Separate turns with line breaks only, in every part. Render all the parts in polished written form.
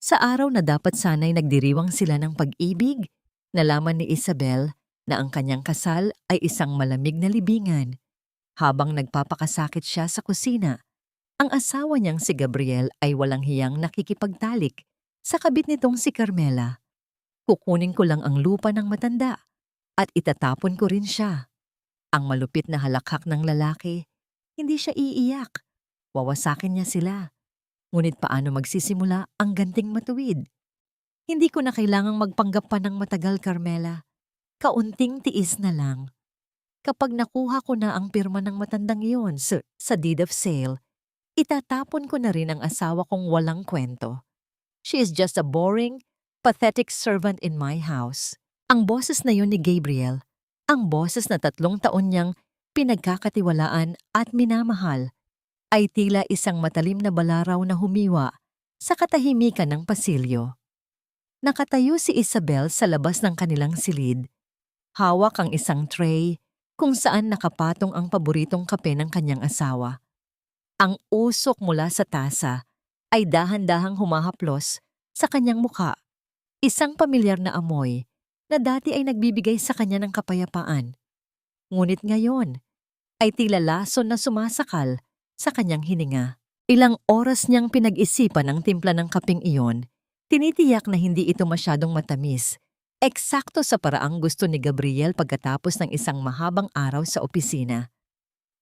Sa araw na dapat sana'y nagdiriwang sila ng pag-ibig, nalaman ni Isabel na ang kanyang kasal ay isang malamig na libingan. Habang nagpapakasakit siya sa kusina, ang asawa niyang si Gabriel ay walang hiyang nakikipagtalik sa kabit nitong si Carmela. Kukunin ko lang ang lupa ng matanda at itatapon ko rin siya. Ang malupit na halakhak ng lalaki, hindi siya iiyak. Wawasakin niya sila. Ngunit paano magsisimula ang ganting matuwid? Hindi ko na kailangang magpanggap pa ng matagal, Carmela. Kaunting tiis na lang. Kapag nakuha ko na ang pirma ng matandang iyon sa deed of sale, itatapon ko na rin ang asawa kong walang kwento. She is just a boring, pathetic servant in my house. Ang boses na yun ni Gabriel, ang boses na 3 taon niyang pinagkakatiwalaan at minamahal, ay tila isang matalim na balaraw na humiwa sa katahimikan ng pasilyo. Nakatayo si Isabel sa labas ng kanilang silid. Hawak ang isang tray kung saan nakapatong ang paboritong kape ng kanyang asawa. Ang usok mula sa tasa ay dahan-dahang humahaplos sa kanyang mukha. Isang pamilyar na amoy na dati ay nagbibigay sa kanya ng kapayapaan. Ngunit ngayon ay tila lason na sumasakal sa kanyang hininga. Ilang oras niyang pinag-isipan ang timpla ng kapeng iyon. Tinitiyak na hindi ito masyadong matamis. Eksakto sa paraang gusto ni Gabriel pagkatapos ng isang mahabang araw sa opisina.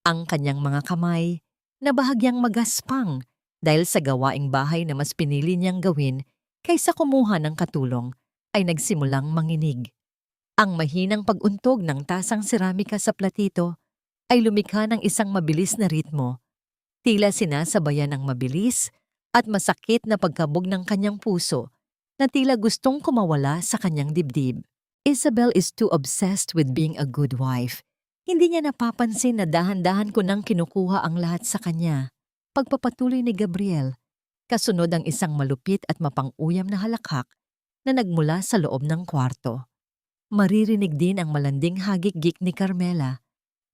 Ang kanyang mga kamay na bahagyang magaspang dahil sa gawaing bahay na mas pinili niyang gawin kaysa kumuha ng katulong ay nagsimulang manginig. Ang mahinang pag-untog ng tasang seramika sa platito ay lumikha ng isang mabilis na ritmo. Tila sinasabayan ng mabilis at masakit na pagkabog ng kanyang puso na tila gustong kumawala sa kanyang dibdib. Isabel is too obsessed with being a good wife. Hindi niya napapansin na dahan-dahan ko nang kinukuha ang lahat sa kanya. Pagpapatuloy ni Gabriel, kasunod ang isang malupit at mapang-uyam na halakhak na nagmula sa loob ng kwarto. Maririnig din ang malanding hagik-gik ni Carmela,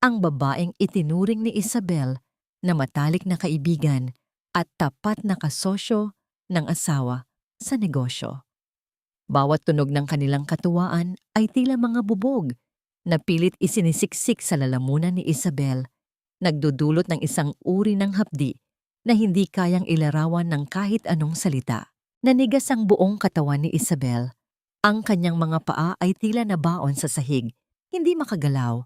ang babaeng itinuring ni Isabel na matalik na kaibigan at tapat na kasosyo ng asawa sa negosyo. Bawat tunog ng kanilang katuwaan ay tila mga bubog na pilit isinisiksik sa lalamunan ni Isabel, nagdudulot ng isang uri ng hapdi na hindi kayang ilarawan ng kahit anong salita. Nanigas ang buong katawan ni Isabel. Ang kanyang mga paa ay tila nabaon sa sahig, hindi makagalaw,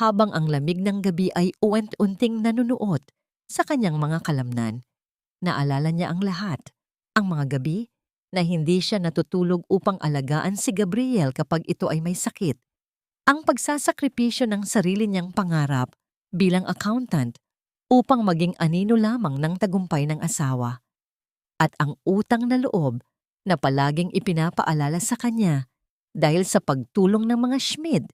habang ang lamig ng gabi ay uwent-unting nanunuot sa kanyang mga kalamnan. Naalala niya ang lahat, ang mga gabi na hindi siya natutulog upang alagaan si Gabriel kapag ito ay may sakit. Ang pagsasakripisyo ng sarili niyang pangarap bilang accountant upang maging anino lamang ng tagumpay ng asawa. At ang utang na loob na palaging ipinapaalala sa kanya dahil sa pagtulong ng mga Schmid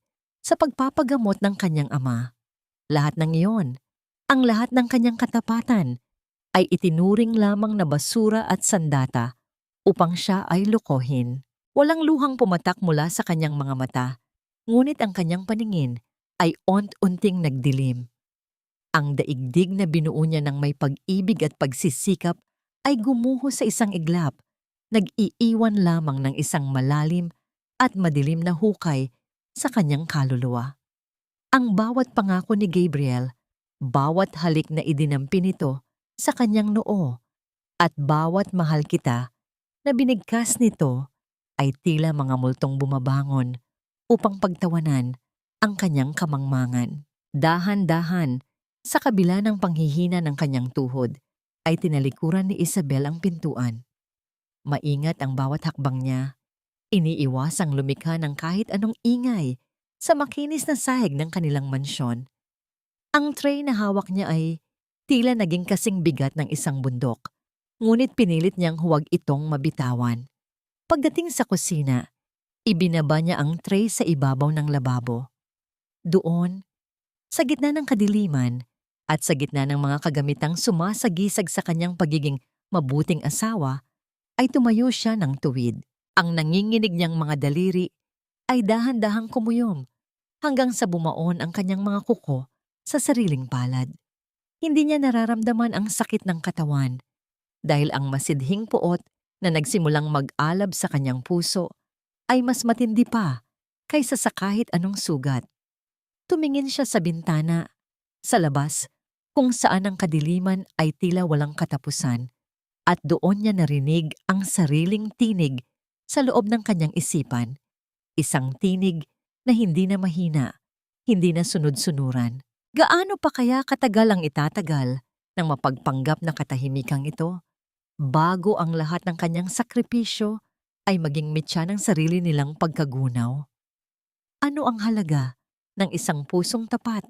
sa pagpapagamot ng kanyang ama. Lahat ng iyon, ang lahat ng kanyang katapatan, ay itinuring lamang na basura at sandata upang siya ay lukohin. Walang luhang pumatak mula sa kanyang mga mata, ngunit ang kanyang paningin ay ont-unting nagdilim. Ang daigdig na binuo niya ng may pag-ibig at pagsisikap ay gumuho sa isang iglap, nag-iiwan lamang ng isang malalim at madilim na hukay sa kanyang kaluluwa. Ang bawat pangako ni Gabriel, bawat halik na idinampi nito sa kanyang noo, at bawat mahal kita na binigkas nito ay tila mga multong bumabangon upang pagtawanan ang kanyang kamangmangan. Dahan-dahan, sa kabila ng panghihina ng kanyang tuhod, ay tinalikuran ni Isabel ang pintuan. Maingat ang bawat hakbang niya, iniiwasang lumikha ng kahit anong ingay sa makinis na sahig ng kanilang mansyon. Ang tray na hawak niya ay tila naging kasing bigat ng isang bundok, ngunit pinilit niyang huwag itong mabitawan. Pagdating sa kusina, ibinaba niya ang tray sa ibabaw ng lababo. Doon, sa gitna ng kadiliman at sa gitna ng mga kagamitang sumasagisag sa kanyang pagiging mabuting asawa, ay tumayo siya ng tuwid. Ang nanginginig niyang mga daliri ay dahan-dahang kumuyom hanggang sa bumaon ang kanyang mga kuko sa sariling palad. Hindi niya nararamdaman ang sakit ng katawan dahil ang masidhing puot na nagsimulang mag-alab sa kanyang puso ay mas matindi pa kaysa sa kahit anong sugat. Tumingin siya sa bintana, sa labas, kung saan ang kadiliman ay tila walang katapusan, at doon niya narinig ang sariling tinig sa loob ng kanyang isipan. Isang tinig na hindi na mahina, hindi na sunod-sunuran. Gaano pa kaya katagal ang itatagal ng mapagpanggap na katahimikang ito bago ang lahat ng kanyang sakripisyo ay maging mitya ng sarili nilang pagkagunaw? Ano ang halaga ng isang pusong tapat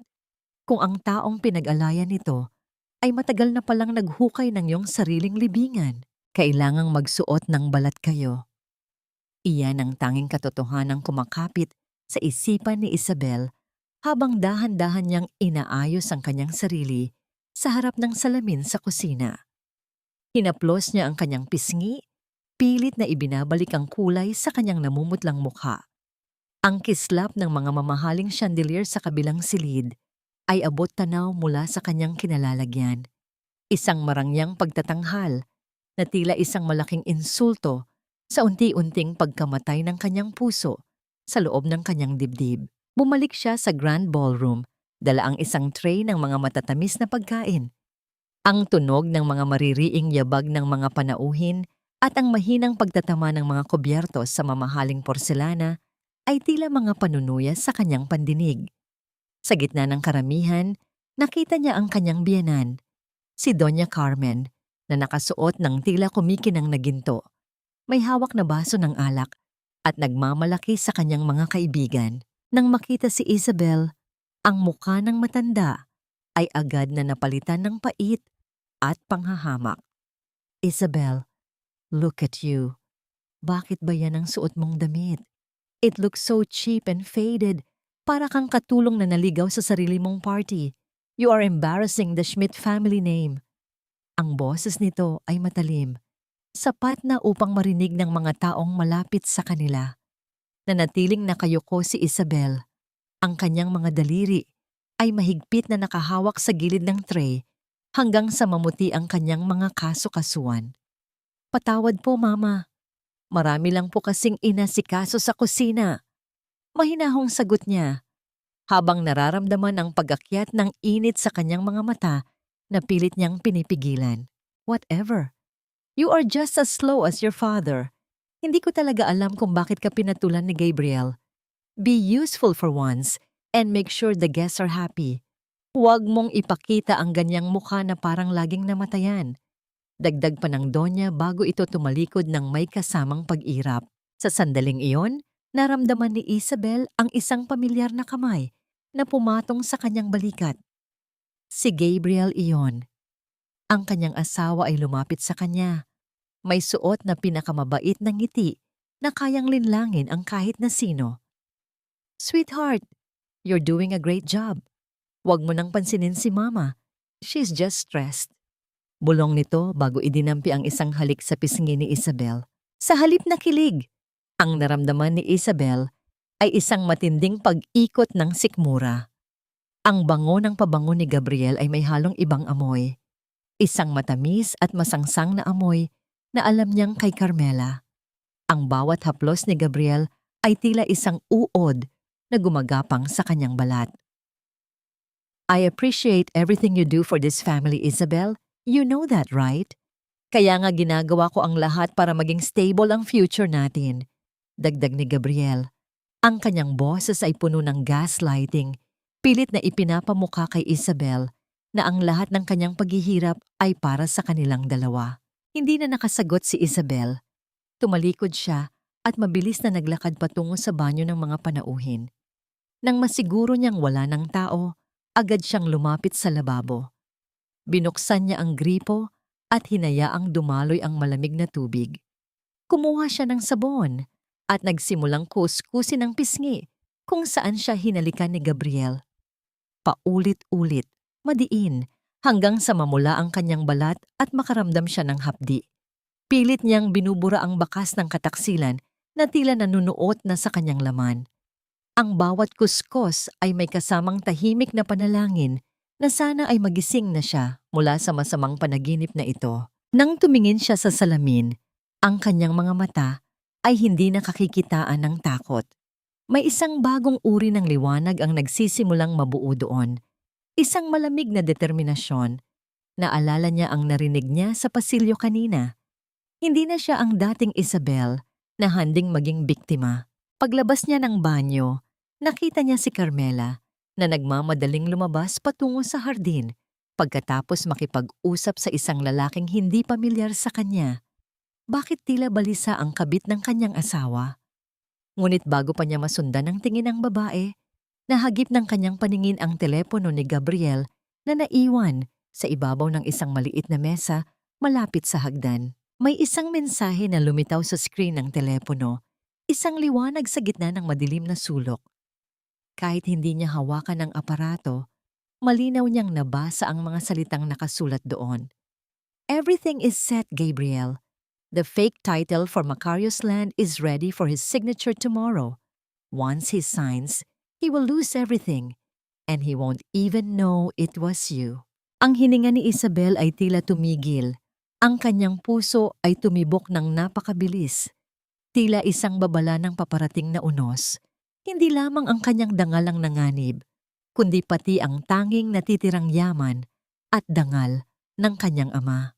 kung ang taong pinag-alayan nito ay matagal na palang naghukay ng iyong sariling libingan? Kailangang magsuot ng balat kayo. Iyan ang tanging katotohanang kumakapit sa isipan ni Isabel habang dahan-dahan niyang inaayos ang kanyang sarili sa harap ng salamin sa kusina. Hinaplos niya ang kanyang pisngi, pilit na ibinabalik ang kulay sa kanyang namumutlang mukha. Ang kislap ng mga mamahaling chandelier sa kabilang silid ay abot tanaw mula sa kanyang kinalalagyan. Isang marangyang pagtatanghal na tila isang malaking insulto sa unti-unting pagkamatay ng kanyang puso sa loob ng kanyang dibdib. Bumalik siya sa grand ballroom, dala ang isang tray ng mga matatamis na pagkain. Ang tunog ng mga maririing yabag ng mga panauhin at ang mahinang pagtatama ng mga kubyertos sa mamahaling porselana ay tila mga panunuya sa kanyang pandinig. Sa gitna ng karamihan, nakita niya ang kanyang biyenan, si Doña Carmen, na nakasuot ng tila kumikinang na ginto. May hawak na baso ng alak at nagmamalaki sa kanyang mga kaibigan. Nang makita si Isabel, ang mukha ng matanda ay agad na napalitan ng pait at panghahamak. Isabel, look at you. Bakit ba yan ang suot mong damit? It looks so cheap and faded. Para kang katulong na naligaw sa sarili mong party. You are embarrassing the Schmidt family name. Ang boses nito ay matalim, sapat na upang marinig ng mga taong malapit sa kanila. Nanatiling nakayuko si Isabel. Ang kanyang mga daliri ay mahigpit na nakahawak sa gilid ng tray hanggang sa mamuti ang kanyang mga kaso-kasuan. Patawad po, Mama. Marami lang po kasing inasikaso sa kusina. Mahinahong sagot niya, habang nararamdaman ang pag-akyat ng init sa kanyang mga mata na pilit niyang pinipigilan. Whatever. You are just as slow as your father. Hindi ko talaga alam kung bakit ka pinatulan ni Gabriel. Be useful for once and make sure the guests are happy. Huwag mong ipakita ang ganyang mukha na parang laging namatayan. Dagdag pa ng Donya bago ito tumalikod ng may kasamang pag-irap. Sa sandaling iyon, naramdaman ni Isabel ang isang pamilyar na kamay na pumatong sa kanyang balikat. Si Gabriel iyon. Ang kanyang asawa ay lumapit sa kanya. May suot na pinakamabait na ngiti na kayang linlangin ang kahit na sino. Sweetheart, you're doing a great job. Huwag mo nang pansinin si Mama. She's just stressed. Bulong nito bago idinampi ang isang halik sa pisngi ni Isabel. Sa halip na kilig, ang naramdaman ni Isabel ay isang matinding pag-ikot ng sikmura. Ang bango ng pabango ni Gabriel ay may halong ibang amoy. Isang matamis at masangsang na amoy na alam niyang kay Carmela. Ang bawat haplos ni Gabriel ay tila isang uod na gumagapang sa kanyang balat. I appreciate everything you do for this family, Isabel. You know that, right? Kaya nga ginagawa ko ang lahat para maging stable ang future natin. Dagdag ni Gabriel. Ang kanyang boses ay puno ng gaslighting. Pilit na ipinapamukha kay Isabel na ang lahat ng kanyang paghihirap ay para sa kanilang dalawa. Hindi na nakasagot si Isabel. Tumalikod siya at mabilis na naglakad patungo sa banyo ng mga panauhin. Nang masiguro niyang wala ng tao, agad siyang lumapit sa lababo. Binuksan niya ang gripo at hinayaang dumaloy ang malamig na tubig. Kumuha siya ng sabon at nagsimulang kuskusin ang pisngi kung saan siya hinalikan ni Gabriel. Paulit-ulit, madiin, hanggang sa mamula ang kanyang balat at makaramdam siya ng hapdi. Pilit niyang binubura ang bakas ng kataksilan na tila nanunuot na sa kanyang laman. Ang bawat kuskos ay may kasamang tahimik na panalangin na sana ay magising na siya mula sa masamang panaginip na ito. Nang tumingin siya sa salamin, Ang kanyang mga mata ay hindi nakakikitaan ng takot. May isang bagong uri ng liwanag ang nagsisimulang mabuo doon. Isang malamig na determinasyon. Naalala niya ang narinig niya sa pasilyo kanina. Hindi na siya ang dating Isabel na handing maging biktima. Paglabas niya ng banyo, nakita niya si Carmela na nagmamadaling lumabas patungo sa hardin pagkatapos makipag-usap sa isang lalaking hindi pamilyar sa kanya. Bakit tila balisa ang kabit ng kanyang asawa? Ngunit bago pa niya masundan ang tingin ng babae, nahagip ng kanyang paningin ang telepono ni Gabriel na naiwan sa ibabaw ng isang maliit na mesa malapit sa hagdan. May isang mensahe na lumitaw sa screen ng telepono, isang liwanag sa gitna ng madilim na sulok. Kahit hindi niya hawakan ang aparato, malinaw niyang nabasa ang mga salitang nakasulat doon. Everything is set, Gabriel. The fake title for Macarius Land is ready for his signature tomorrow. Once he signs, he will lose everything, and he won't even know it was you. Ang hininga ni Isabel ay tila tumigil. Ang kanyang puso ay tumibok ng napakabilis. Tila isang babala ng paparating na unos. Hindi lamang ang kanyang dangal ang nanganib, kundi pati ang tanging natitirang yaman at dangal ng kanyang ama.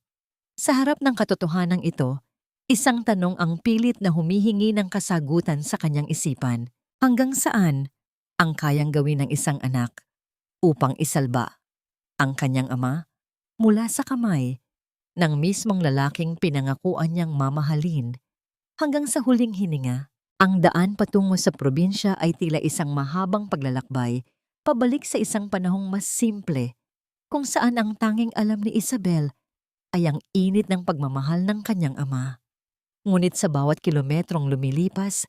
Sa harap ng katotohanan ito, isang tanong ang pilit na humihingi ng kasagutan sa kanyang isipan. Hanggang saan ang kayang gawin ng isang anak upang isalba ang kanyang ama mula sa kamay ng mismong lalaking pinangakuan niyang mamahalin? Hanggang sa huling hininga, ang daan patungo sa probinsya ay tila isang mahabang paglalakbay pabalik sa isang panahong mas simple kung saan ang tanging alam ni Isabel ay ang init ng pagmamahal ng kanyang ama. Ngunit sa bawat kilometrong lumilipas,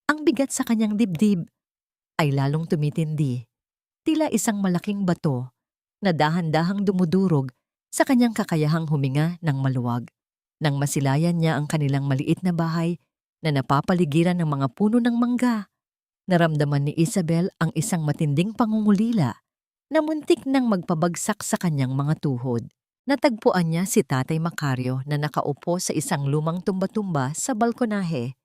ang bigat sa kanyang dibdib ay lalong tumitindi. Tila isang malaking bato na dahan-dahang dumudurog sa kanyang kakayahang huminga ng maluwag. Nang masilayan niya ang kanilang maliit na bahay na napapaligiran ng mga puno ng mangga, naramdaman ni Isabel ang isang matinding pangungulila na muntik nang magpabagsak sa kanyang mga tuhod. Natagpuan niya si Tatay Macario na nakaupo sa isang lumang tumba-tumba sa balkonahe.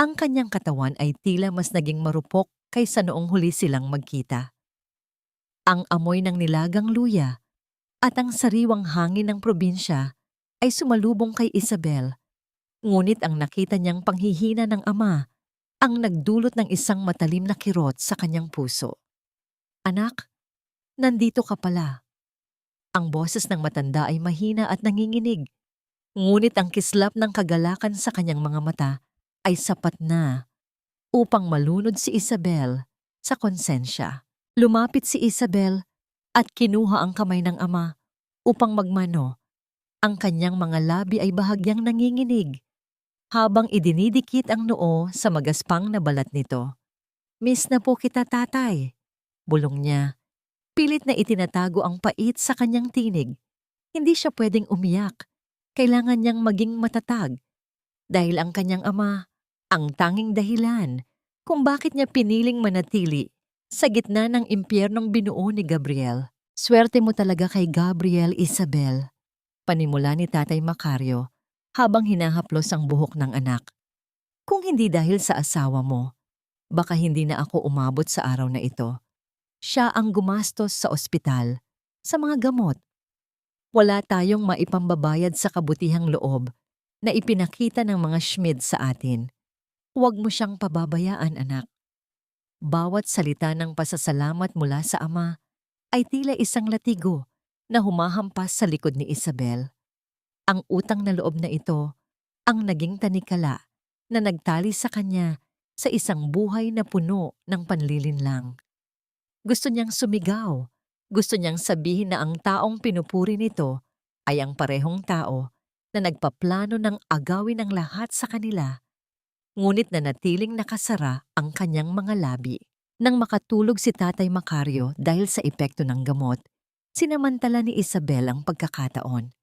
Ang kanyang katawan ay tila mas naging marupok kaysa noong huli silang magkita. Ang amoy ng nilagang luya at ang sariwang hangin ng probinsya ay sumalubong kay Isabel. Ngunit ang nakita niyang panghihina ng ama ang nagdulot ng isang matalim na kirot sa kanyang puso. Anak, nandito ka pala. Ang boses ng matanda ay mahina at nanginginig. Ngunit ang kislap ng kagalakan sa kanyang mga mata ay sapat na upang malunod si Isabel sa konsensya. Lumapit si Isabel at kinuha ang kamay ng ama upang magmano. Ang kanyang mga labi ay bahagyang nanginginig habang idinidikit ang noo sa magaspang na balat nito. Miss na po kita, tatay, bulong niya. Pilit na itinatago ang pait sa kanyang tinig. Hindi siya pwedeng umiyak. Kailangan niyang maging matatag. Dahil ang kanyang ama, ang tanging dahilan kung bakit niya piniling manatili sa gitna ng impyernong binuo ni Gabriel. Swerte mo talaga kay Gabriel, Isabel, panimula ni Tatay Macario habang hinahaplos ang buhok ng anak. Kung hindi dahil sa asawa mo, baka hindi na ako umabot sa araw na ito. Siya ang gumastos sa ospital, sa mga gamot. Wala tayong maipambabayad sa kabutihang loob na ipinakita ng mga Schmid sa atin. Huwag mo siyang pababayaan, anak. Bawat salita ng pasasalamat mula sa ama ay tila isang latigo na humahampas sa likod ni Isabel. Ang utang na loob na ito ang naging tanikala na nagtali sa kanya sa isang buhay na puno ng panlilinlang. Gusto niyang sumigaw. Gusto niyang sabihin na ang taong pinupuri nito ay ang parehong tao na nagpaplano ng agawin ang lahat sa kanila. Ngunit nanatiling nakasara ang kanyang mga labi. Nang makatulog si Tatay Macario dahil sa epekto ng gamot, sinamantala ni Isabel ang pagkakataon.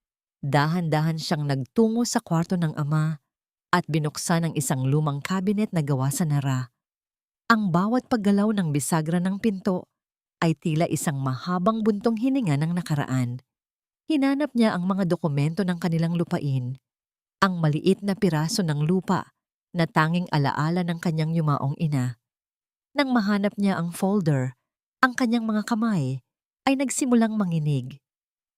Dahan-dahan siyang nagtungo sa kwarto ng ama at binuksan ang isang lumang kabinet na gawa sa nara. Ang bawat paggalaw ng bisagra ng pinto ay tila isang mahabang buntong hininga ng nakaraan. Hinanap niya ang mga dokumento ng kanilang lupain, ang maliit na piraso ng lupa na tanging alaala ng kanyang yumaong ina. Nang mahanap niya ang folder, ang kanyang mga kamay ay nagsimulang manginig.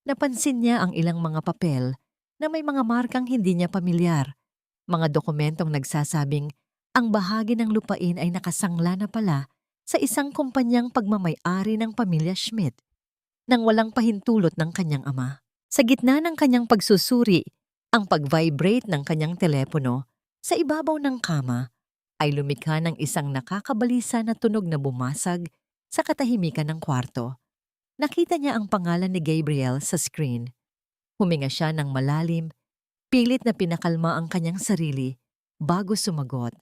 Napansin niya ang ilang mga papel na may mga markang hindi niya pamilyar, mga dokumentong nagsasabing ang bahagi ng lupain ay nakasangla na pala sa isang kumpanyang pagmamay-ari ng pamilya Schmidt nang walang pahintulot ng kanyang ama. Sa gitna ng kanyang pagsusuri, ang pag-vibrate ng kanyang telepono sa ibabaw ng kama ay lumikha ng isang nakakabalisa na tunog na bumasag sa katahimikan ng kwarto. Nakita niya ang pangalan ni Gabriel sa screen. Huminga siya ng malalim, pilit na pinakalma ang kanyang sarili bago sumagot.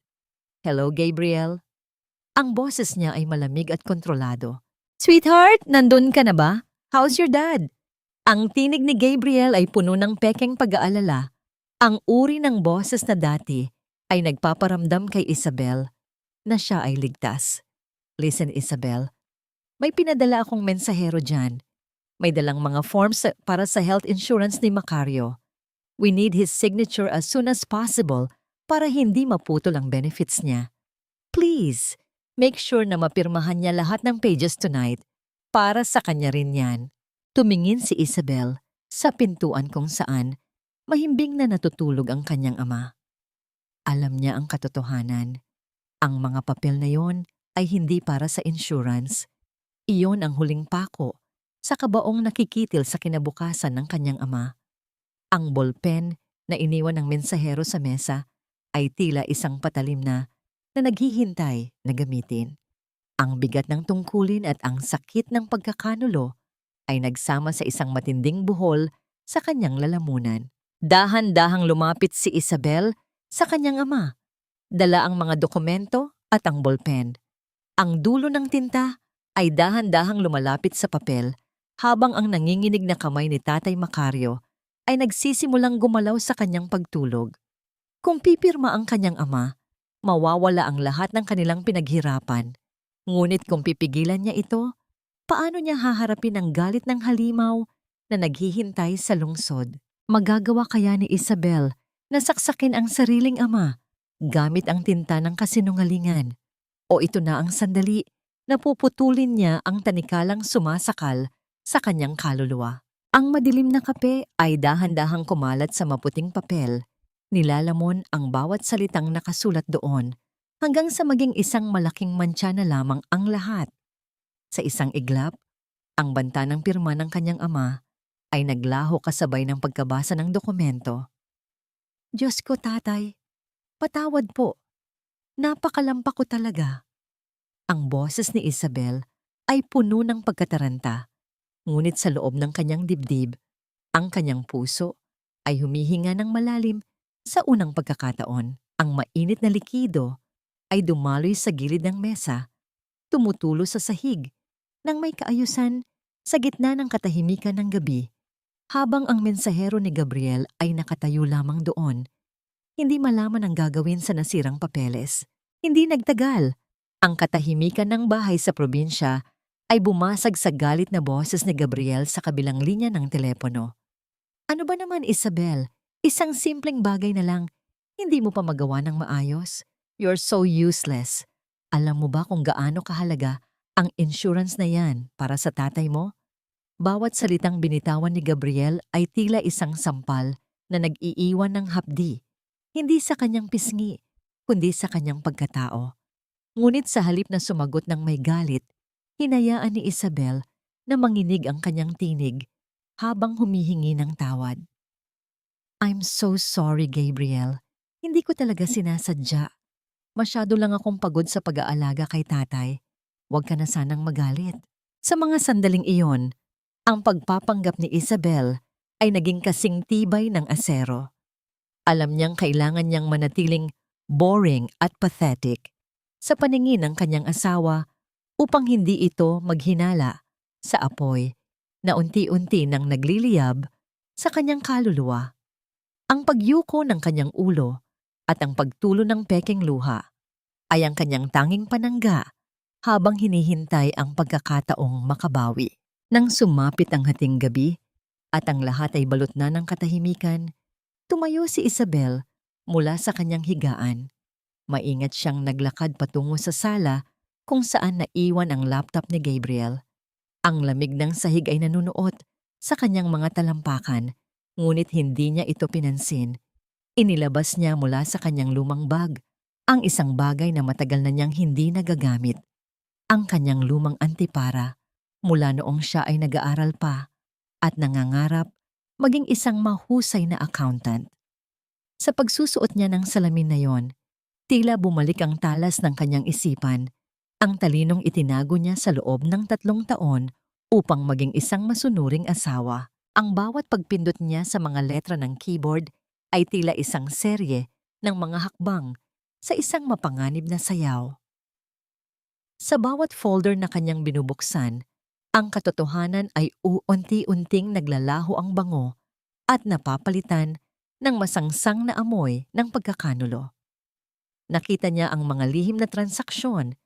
"Hello, Gabriel?" Ang boses niya ay malamig at kontrolado. "Sweetheart, nandun ka na ba? How's your dad?" Ang tinig ni Gabriel ay puno ng pekeng pag-aalala. Ang uri ng boses na dati ay nagpaparamdam kay Isabel na siya ay ligtas. "Listen, Isabel, may pinadala akong mensahero dyan. May dalang mga forms para sa health insurance ni Macario. We need his signature as soon as possible para hindi maputol ang benefits niya. Please, make sure na mapirmahan niya lahat ng pages tonight. Para sa kanya rin yan." Tumingin si Isabel sa pintuan kung saan mahimbing na natutulog ang kanyang ama. Alam niya ang katotohanan. Ang mga papel na yon ay hindi para sa insurance. Iyon ang huling pako sa kabaong nakikitil sa kinabukasan ng kanyang ama. Ang ballpen na iniwan ng mensahero sa mesa ay tila isang patalim na naghihintay na gamitin. Ang bigat ng tungkulin at ang sakit ng pagkakanulo ay nagsama sa isang matinding buhol sa kanyang lalamunan. Dahan-dahang lumapit si Isabel sa kanyang ama. Dala ang mga dokumento at ang ballpen. Ang dulo ng tinta ay dahan-dahang lumalapit sa papel habang ang nanginginig na kamay ni Tatay Macario ay nagsisimulang gumalaw sa kanyang pagtulog. Kung pipirma ang kanyang ama, mawawala ang lahat ng kanilang pinaghirapan. Ngunit kung pipigilan niya ito, paano niya haharapin ang galit ng halimaw na naghihintay sa lungsod? Magagawa kaya ni Isabel na saksakin ang sariling ama gamit ang tinta ng kasinungalingan? O ito na ang sandali na puputulin niya ang tanikalang sumasakal sa kanyang kaluluwa? Ang madilim na kape ay dahan-dahang kumalat sa maputing papel. Nilalamon ang bawat salitang nakasulat doon hanggang sa maging isang malaking mantsa na lamang ang lahat. Sa isang iglap, ang banta ng pirma ng kanyang ama ay naglaho kasabay ng pagkabasa ng dokumento. "Diyos ko, tatay, patawad po. Napakalampa ko talaga." Ang boses ni Isabel ay puno ng pagkataranta, ngunit sa loob ng kanyang dibdib, ang kanyang puso ay humihinga ng malalim sa unang pagkakataon. Ang mainit na likido ay dumaloy sa gilid ng mesa, tumutulo sa sahig, nang may kaayusan sa gitna ng katahimikan ng gabi, habang ang mensahero ni Gabriel ay nakatayo lamang doon. Hindi malaman ang gagawin sa nasirang papeles. Hindi nagtagal. Ang katahimikan ng bahay sa probinsya ay bumasag sa galit na boses ni Gabriel sa kabilang linya ng telepono. "Ano ba naman, Isabel? Isang simpleng bagay na lang. Hindi mo pa magawa ng maayos? You're so useless. Alam mo ba kung gaano kahalaga ang insurance na yan para sa tatay mo?" Bawat salitang binitawan ni Gabriel ay tila isang sampal na nag-iiwan ng hapdi, hindi sa kanyang pisngi, kundi sa kanyang pagkatao. Ngunit sa halip na sumagot ng may galit, hinayaan ni Isabel na manginig ang kanyang tinig habang humihingi ng tawad. "I'm so sorry, Gabriel. Hindi ko talaga sinasadya. Masyado lang akong pagod sa pag-aalaga kay tatay. Huwag ka na sanang magalit." Sa mga sandaling iyon, ang pagpapanggap ni Isabel ay naging kasing tibay ng asero. Alam niyang kailangan niyang manatiling boring at pathetic sa paningin ng kanyang asawa upang hindi ito maghinala sa apoy na unti-unti nang nagliliyab sa kanyang kaluluwa. Ang pagyuko ng kanyang ulo at ang pagtulo ng pekeng luha ay ang kanyang tanging panangga habang hinihintay ang pagkakataong makabawi. Nang sumapit ang hating gabi at ang lahat ay balot na ng katahimikan, Tumayo si Isabel mula sa kanyang higaan. Maingat siyang naglakad patungo sa sala kung saan naiwan ang laptop ni Gabriel. Ang lamig ng sahig ay nanunuot sa kanyang mga talampakan, ngunit hindi niya ito pinansin. Inilabas niya mula sa kanyang lumang bag ang isang bagay na matagal na niyang hindi nagagamit. Ang kanyang lumang antipara mula noong siya ay nag-aaral pa at nangangarap maging isang mahusay na accountant. Sa pagsusuot niya ng salamin na yon, tila bumalik ang talas ng kanyang isipan. Ang talinong itinago niya sa loob ng 3 taon upang maging isang masunuring asawa. Ang bawat pagpindot niya sa mga letra ng keyboard ay tila isang serye ng mga hakbang sa isang mapanganib na sayaw. Sa bawat folder na kanyang binubuksan, ang katotohanan ay unti-unting naglalaho ang bango at napapalitan ng masangsang na amoy ng pagkakanulo. Nakita niya ang mga lihim na transaksyon,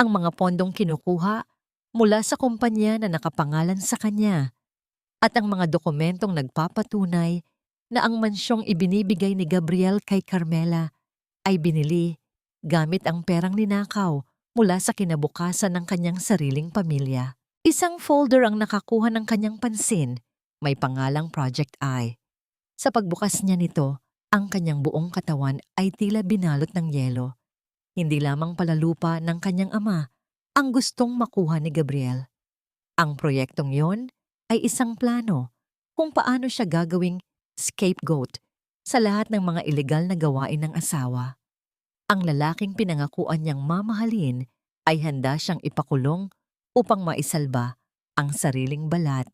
ang mga pondong kinukuha mula sa kumpanya na nakapangalan sa kanya, at ang mga dokumentong nagpapatunay na ang mansyong ibinibigay ni Gabriel kay Carmela ay binili gamit ang perang ninakaw mula sa kinabukasan ng kanyang sariling pamilya. Isang folder ang nakakuha ng kanyang pansin, may pangalang Project I. Sa pagbukas niya nito, ang kanyang buong katawan ay tila binalot ng yelo. Hindi lamang palalupa ng kanyang ama ang gustong makuha ni Gabriel. Ang proyektong yon ay isang plano kung paano siya gagawing scapegoat sa lahat ng mga ilegal na gawain ng asawa. Ang lalaking pinangakuan niyang mamahalin ay handa siyang ipakulong upang maisalba ang sariling balat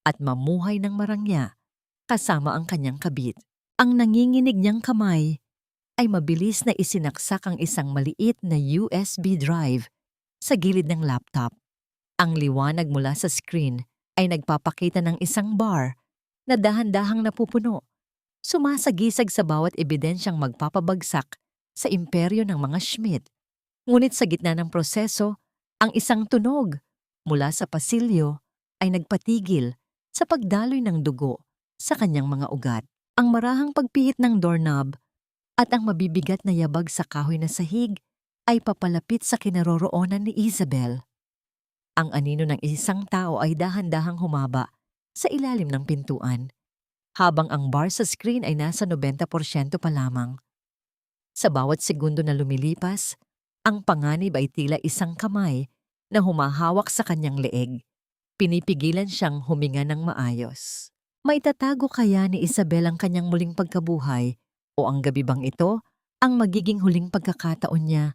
at mamuhay ng marangya kasama ang kanyang kabit. Ang nanginginig niyang kamay ay mabilis na isinaksak ang isang maliit na USB drive sa gilid ng laptop. Ang liwanag mula sa screen ay nagpapakita ng isang bar na dahan-dahang napupuno, sumasagisag sa bawat ebidensyang magpapabagsak sa imperyo ng mga Schmidt. Ngunit sa gitna ng proseso, ang isang tunog mula sa pasilyo ay nagpatigil sa pagdaloy ng dugo sa kanyang mga ugat. Ang marahang pagpihit ng doorknob at ang mabibigat na yabag sa kahoy na sahig ay papalapit sa kinaroroonan ni Isabel. Ang anino ng isang tao ay dahan-dahang humaba sa ilalim ng pintuan, habang ang bar sa screen ay nasa 90% pa lamang. Sa bawat segundo na lumilipas, ang panganib ay tila isang kamay na humahawak sa kanyang leeg. Pinipigilan siyang huminga ng maayos. Maitatago kaya ni Isabel ang kanyang muling pagkabuhay o ang gabi bang ito ang magiging huling pagkakataon niya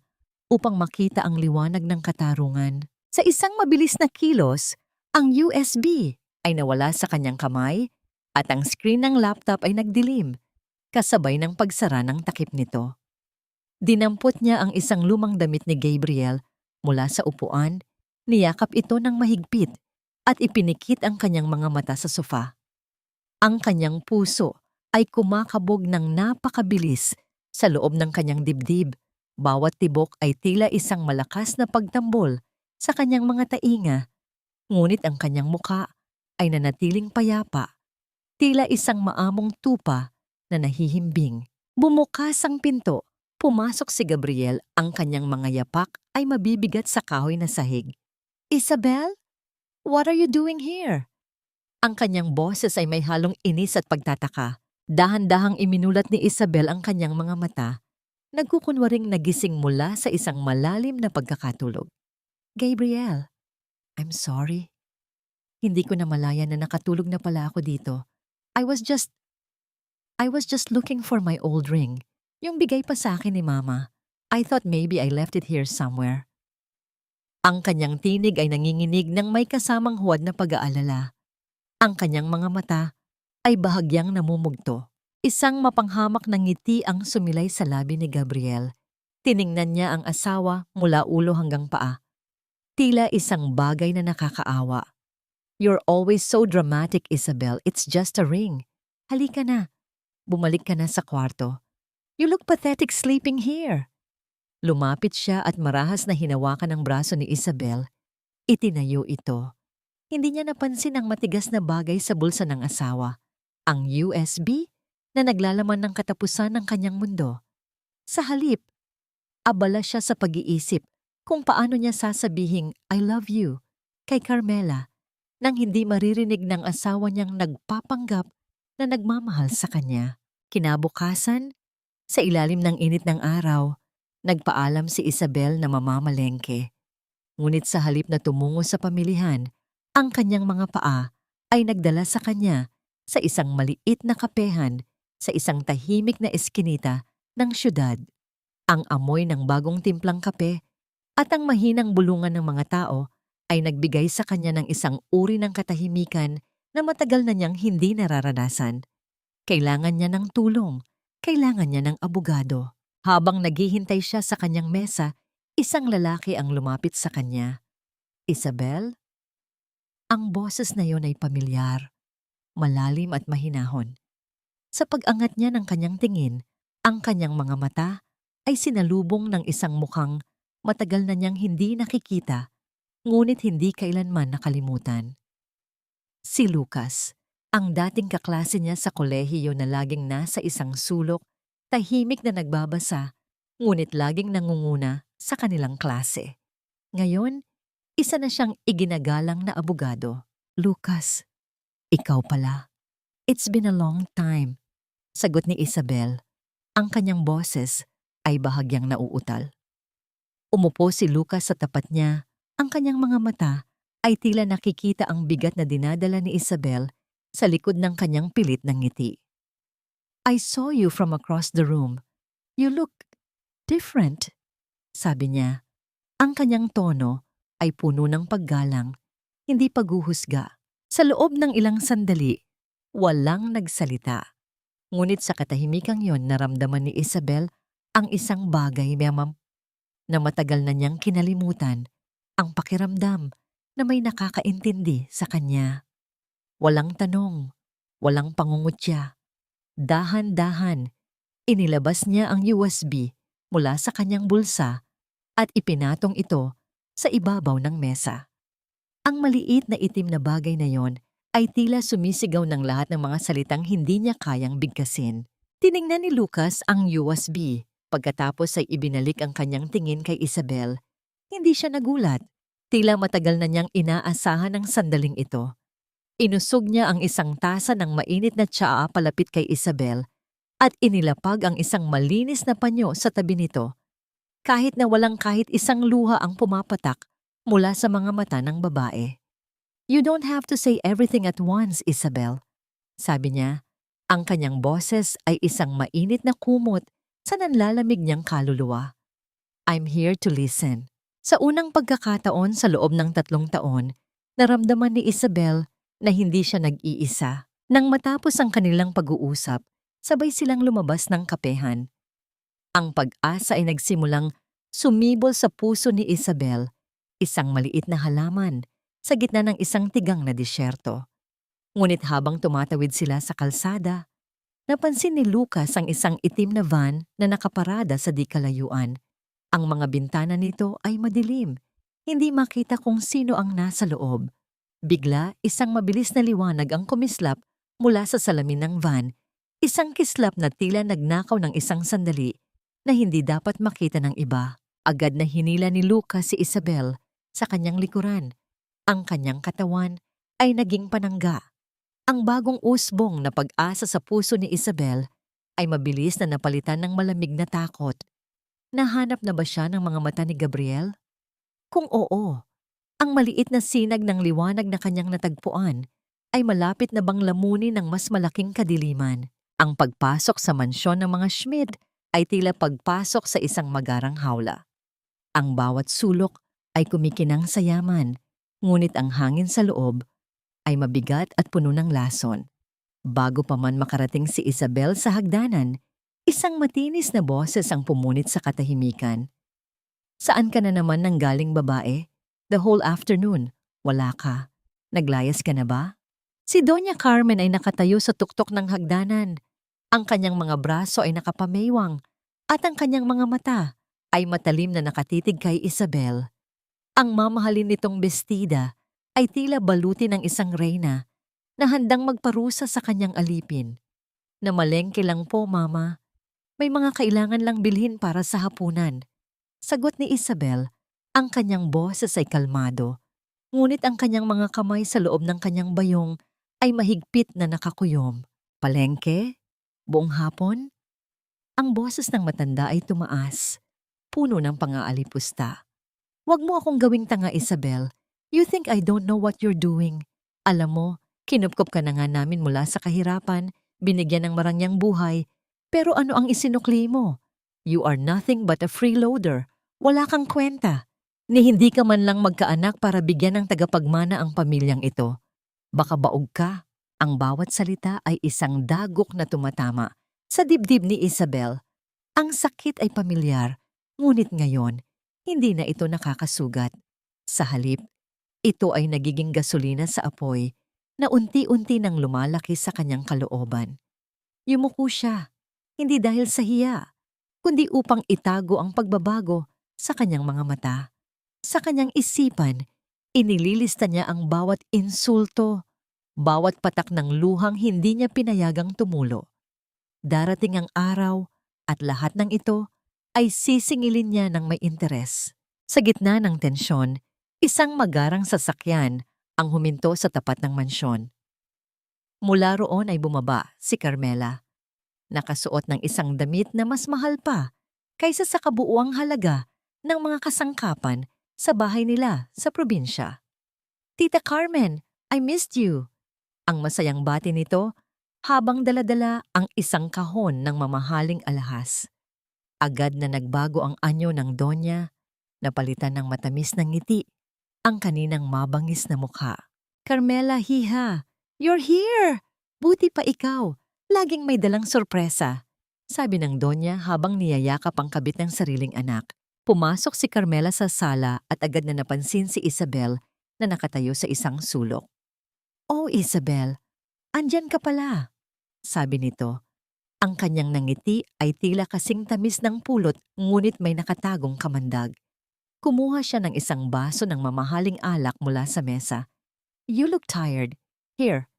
upang makita ang liwanag ng katarungan? Sa isang mabilis na kilos, ang USB ay nawala sa kanyang kamay at ang screen ng laptop ay nagdilim, kasabay ng pagsara ng takip nito. Dinampot niya ang isang lumang damit ni Gabriel mula sa upuan, niyakap ito ng mahigpit at ipinikit ang kanyang mga mata sa sofa. Ang kanyang puso ay kumakabog ng napakabilis sa loob ng kanyang dibdib. Bawat tibok ay tila isang malakas na pagtambol sa kanyang mga tainga, ngunit ang kanyang muka ay nanatiling payapa, tila isang maamong tupa na nahihimbing. Bumukas ang pinto, pumasok si Gabriel, ang kanyang mga yapak ay mabibigat sa kahoy na sahig. "Isabel? What are you doing here?" Ang kanyang boses ay may halong inis at pagtataka. Dahan-dahang iminulat ni Isabel ang kanyang mga mata, nagkukunwaring nagising mula sa isang malalim na pagkakatulog. "Gabriel, I'm sorry. Hindi ko namalayan na nakatulog na pala ako dito. I was just looking for my old ring. Yung bigay pa sa akin ni Mama. I thought maybe I left it here somewhere." Ang kanyang tinig ay nanginginig ng may kasamang huwad na pag-aalala. Ang kanyang mga mata ay bahagyang namumugto. Isang mapanghamak na ngiti ang sumilay sa labi ni Gabriel. Tiningnan niya ang asawa mula ulo hanggang paa. Tila isang bagay na nakakaawa. "You're always so dramatic, Isabel. It's just a ring. Halika na. Bumalik ka na sa kwarto. You look pathetic sleeping here." Lumapit siya at marahas na hinawakan ang braso ni Isabel. Itinayo ito. Hindi niya napansin ang matigas na bagay sa bulsa ng asawa. Ang USB na naglalaman ng katapusan ng kanyang mundo. Sa halip, abala siya sa pag-iisip kung paano niya sasabihing I love you kay Carmela nang hindi maririnig ng asawa niyang nagpapanggap na nagmamahal sa kanya. Kinabukasan, sa ilalim ng init ng araw, nagpaalam si Isabel na mamamalengke. Ngunit sa halip na tumungo sa pamilihan, ang kanyang mga paa ay nagdala sa kanya sa isang maliit na kapehan sa isang tahimik na eskinita ng syudad. Ang amoy ng bagong timplang kape at ang mahinang bulungan ng mga tao ay nagbigay sa kanya ng isang uri ng katahimikan na matagal na niyang hindi nararanasan. Kailangan niya ng tulong, kailangan niya ng abogado. Habang naghihintay siya sa kanyang mesa, isang lalaki ang lumapit sa kanya. Isabel? Ang boses na yon ay pamilyar, malalim at mahinahon. Sa pag-angat niya ng kanyang tingin, ang kanyang mga mata ay sinalubong ng isang mukhang matagal na niyang hindi nakikita, ngunit hindi kailanman nakalimutan. Si Lucas, ang dating kaklase niya sa kolehiyo na laging nasa isang sulok, tahimik na nagbabasa, ngunit laging nangunguna sa kanilang klase. Ngayon, isa na siyang iginagalang na abogado. Lucas, ikaw pala. It's been a long time, sagot ni Isabel. Ang kanyang boses ay bahagyang nauutal. Umupo si Lucas sa tapat niya. Ang kanyang mga mata ay tila nakikita ang bigat na dinadala ni Isabel sa likod ng kanyang pilit ng ngiti. I saw you from across the room. You look different, sabi niya. Ang kanyang tono ay puno ng paggalang, hindi paghuhusga. Sa loob ng ilang sandali, walang nagsalita. Ngunit sa katahimikang yon naramdaman ni Isabel ang isang bagay na matagal na niyang kinalimutan, ang pakiramdam na may nakakaintindi sa kanya. Walang tanong, walang pangungutya. Dahan-dahan, inilabas niya ang USB mula sa kanyang bulsa at ipinatong ito sa ibabaw ng mesa. Ang maliit na itim na bagay na yon ay tila sumisigaw ng lahat ng mga salitang hindi niya kayang bigkasin. Tiningnan ni Lucas ang USB. Pagkatapos ay ibinalik ang kanyang tingin kay Isabel. Hindi siya nagulat. Tila matagal na niyang inaasahan ang sandaling ito. Inusog niya ang isang tasa ng mainit na tsaa palapit kay Isabel at inilapag ang isang malinis na panyo sa tabi nito. Kahit na walang kahit isang luha ang pumapatak mula sa mga mata ng babae. You don't have to say everything at once, Isabel. Sabi niya, ang kanyang boses ay isang mainit na kumot sa nanlalamig niyang kaluluwa. I'm here to listen. Sa unang pagkakataon sa loob ng 3 taon, naramdaman ni Isabel na hindi siya nag-iisa. Nang matapos ang kanilang pag-uusap, sabay silang lumabas ng kapehan. Ang pag-asa ay nagsimulang sumibol sa puso ni Isabel, isang maliit na halaman sa gitna ng isang tigang na disyerto. Ngunit habang tumatawid sila sa kalsada, napansin ni Lucas ang isang itim na van na nakaparada sa di kalayuan. Ang mga bintana nito ay madilim, hindi makita kung sino ang nasa loob. Bigla, isang mabilis na liwanag ang kumislap mula sa salamin ng van, isang kislap na tila nagnakaw ng isang sandali na hindi dapat makita ng iba. Agad na hinila ni Lucas si Isabel sa kanyang likuran. Ang kanyang katawan ay naging panangga. Ang bagong usbong na pag-asa sa puso ni Isabel ay mabilis na napalitan ng malamig na takot. Nahanap na ba siya ng mga mata ni Gabriel? Kung oo, ang maliit na sinag ng liwanag na kanyang natagpuan ay malapit na bang lamunin ng mas malaking kadiliman. Ang pagpasok sa mansyon ng mga Schmidt ay tila pagpasok sa isang magarang hawla. Ang bawat sulok ay kumikinang sa yaman, ngunit ang hangin sa loob ay mabigat at puno ng lason. Bago pa man makarating si Isabel sa hagdanan, isang matinis na boses ang pumunit sa katahimikan. Saan ka na naman nanggaling, babae? The whole afternoon, wala ka. Naglayas ka na ba? Si Doña Carmen ay nakatayo sa tuktok ng hagdanan. Ang kanyang mga braso ay nakapamaywang at ang kanyang mga mata ay matalim na nakatitig kay Isabel. Ang mamahalin nitong bestida ay tila baluti ng isang reyna na handang magparusa sa kanyang alipin. Namalengke lang po, Mama. May mga kailangan lang bilhin para sa hapunan. Sagot ni Isabel, ang kanyang boses ay kalmado. Ngunit ang kanyang mga kamay sa loob ng kanyang bayong ay mahigpit na nakakuyom. Palengke? Buong hapon? Ang boses ng matanda ay tumaas, puno ng pang-aalipusta. Huwag mo akong gawing tanga, Isabel. You think I don't know what you're doing. Alam mo, kinupkop ka na nga namin mula sa kahirapan, binigyan ng marangyang buhay, pero ano ang isinukli mo? You are nothing but a freeloader. Wala kang kwenta. Ni hindi ka man lang magkaanak para bigyan ng tagapagmana ang pamilyang ito. Baka baog ka. Ang bawat salita ay isang dagok na tumatama sa dibdib ni Isabel. Ang sakit ay pamilyar, ngunit ngayon, hindi na ito nakakasugat. Sa halip, ito ay nagiging gasolina sa apoy na unti-unti nang lumalaki sa kanyang kalooban. Yumuko siya, hindi dahil sa hiya, kundi upang itago ang pagbabago sa kanyang mga mata. Sa kanyang isipan, inililista niya ang bawat insulto, bawat patak ng luhang hindi niya pinayagang tumulo. Darating ang araw at lahat ng ito ay sisingilin niya ng may interes. Sa gitna ng tensyon, isang magarang sasakyan ang huminto sa tapat ng mansyon. Mula roon ay bumaba si Carmela, nakasuot ng isang damit na mas mahal pa kaysa sa kabuuang halaga ng mga kasangkapan sa bahay nila sa probinsya. Tita Carmen, I missed you. Ang masayang bati nito habang daladala ang isang kahon ng mamahaling alahas. Agad na nagbago ang anyo ng Donya, napalitan ng matamis na ngiti ang kaninang mabangis na mukha. Carmela, hiha, you're here! Buti pa ikaw, laging may dalang sorpresa, sabi ng Donya habang niyayakap ang kabit ng sariling anak. Pumasok si Carmela sa sala at agad na napansin si Isabel na nakatayo sa isang sulok. Oh, Isabel, andyan ka pala, sabi nito. Ang kanyang nangiti ay tila kasing tamis ng pulot ngunit may nakatagong kamandag. Kumuha siya ng isang baso ng mamahaling alak mula sa mesa. You look tired. Here,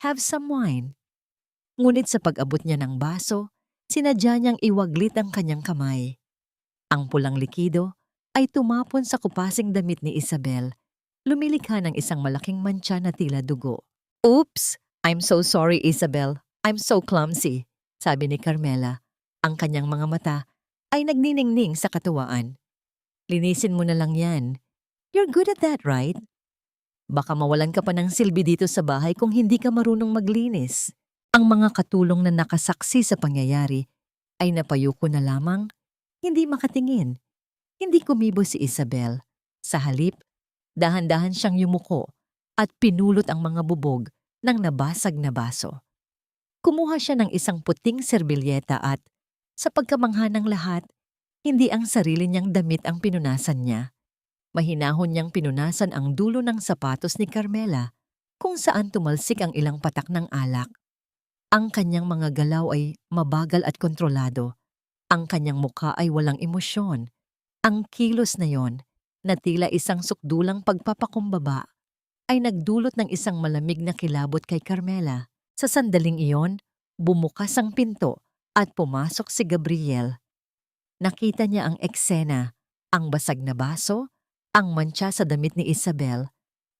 have some wine. Ngunit sa pag-abot niya ng baso, sinadya niyang iwaglit ang kanyang kamay. Ang pulang likido ay tumapon sa kupasing damit ni Isabel. Lumilikha ng isang malaking mantsa na tila dugo. Oops! I'm so sorry, Isabel. I'm so clumsy, sabi ni Carmela. Ang kanyang mga mata ay nagniningning sa katuwaan. Linisin mo na lang yan. You're good at that, right? Baka mawalan ka pa ng silbi dito sa bahay kung hindi ka marunong maglinis. Ang mga katulong na nakasaksi sa pangyayari ay napayuko na lamang, hindi makatingin. Hindi kumibo si Isabel. Sa halip, dahan-dahan siyang yumuko at pinulot ang mga bubog ng nabasag na baso. Kumuha siya ng isang puting serbilyeta at, sa pagkamangha ng lahat, hindi ang sarili niyang damit ang pinunasan niya. Mahinahon niyang pinunasan ang dulo ng sapatos ni Carmela kung saan tumalsik ang ilang patak ng alak. Ang kanyang mga galaw ay mabagal at kontrolado. Ang kanyang mukha ay walang emosyon. Ang kilos na yon, na tila isang sukdulang pagpapakumbaba, ay nagdulot ng isang malamig na kilabot kay Carmela. Sa sandaling iyon, bumukas ang pinto at pumasok si Gabriel. Nakita niya ang eksena, ang basag na baso, ang mantsa sa damit ni Isabel,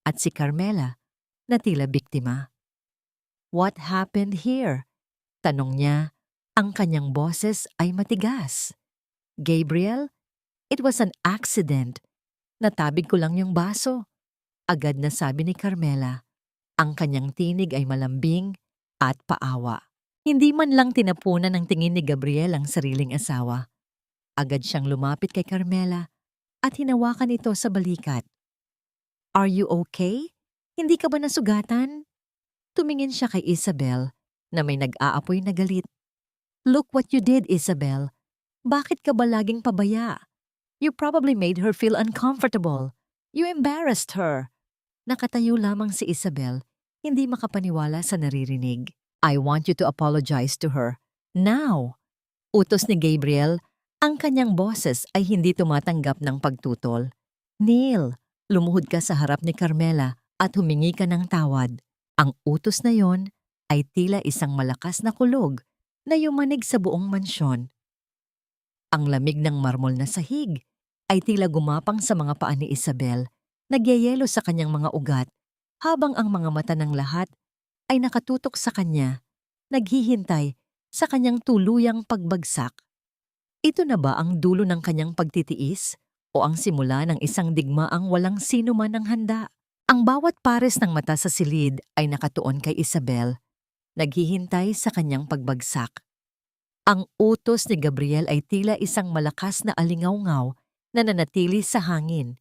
at si Carmela na tila biktima. What happened here? Tanong niya, ang kanyang boses ay matigas. Gabriel, it was an accident. Natabig ko lang yung baso. Agad na sabi ni Carmela. Ang kanyang tinig ay malambing at paawa. Hindi man lang tinapunan ng tingin ni Gabriel ang sariling asawa. Agad siyang lumapit kay Carmela at hinawakan ito sa balikat. Are you okay? Hindi ka ba nasugatan? Tumingin siya kay Isabel na may nag-aapoy na galit. Look what you did, Isabel. Bakit ka ba laging pabaya? You probably made her feel uncomfortable. You embarrassed her. Nakatayo lamang si Isabel, hindi makapaniwala sa naririnig. I want you to apologize to her. Now! Utos ni Gabriel, ang kanyang boses ay hindi tumatanggap ng pagtutol. Neil, lumuhod ka sa harap ni Carmela at humingi ka ng tawad. Ang utos na yon ay tila isang malakas na kulog na yumanig sa buong mansyon. Ang lamig ng marmol na sahig ay tila gumapang sa mga paa ni Isabel, nagyayelo sa kanyang mga ugat, habang ang mga mata ng lahat ay nakatutok sa kanya, naghihintay sa kanyang tuluyang pagbagsak. Ito na ba ang dulo ng kanyang pagtitiis o ang simula ng isang digmaang walang sino man ang handa? Ang bawat pares ng mata sa silid ay nakatuon kay Isabel, naghihintay sa kanyang pagbagsak. Ang utos ni Gabriel ay tila isang malakas na alingawngaw na nanatili sa hangin,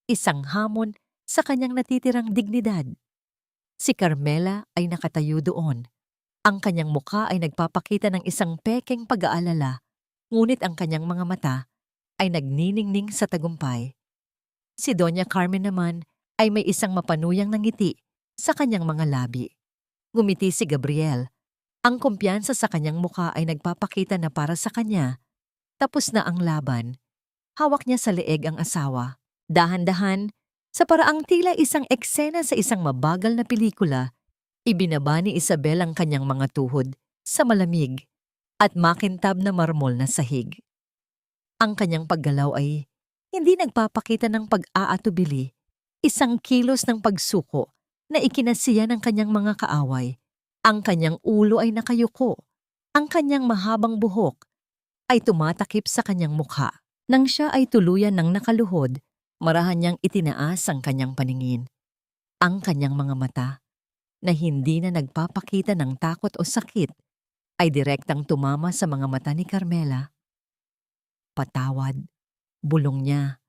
isang hamon sa kanyang natitirang dignidad. Si Carmela ay nakatayo doon. Ang kanyang mukha ay nagpapakita ng isang pekeng pag-aalala, ngunit ang kanyang mga mata ay nagniningning sa tagumpay. Si Doña Carmen naman ay may isang mapanuyang ngiti sa kanyang mga labi. Ngumiti si Gabriel. Ang kumpiyansa sa kanyang mukha ay nagpapakita na para sa kanya, tapos na ang laban. Hawak niya sa leeg ang asawa. Dahan-dahan, sa paraang tila isang eksena sa isang mabagal na pelikula, ibinaba ni Isabel ang kanyang mga tuhod sa malamig at makintab na marmol na sahig. Ang kanyang paggalaw ay hindi nagpapakita ng pag-aatubili, isang kilos ng pagsuko na ikinasiya ng kanyang mga kaaway. Ang kanyang ulo ay nakayuko, ang kanyang mahabang buhok ay tumatakip sa kanyang mukha. Nang siya ay tuluyan ng nakaluhod, marahan niyang itinaas ang kanyang paningin. Ang kanyang mga mata, na hindi na nagpapakita ng takot o sakit, ay direktang tumama sa mga mata ni Carmela. Patawad, bulong niya.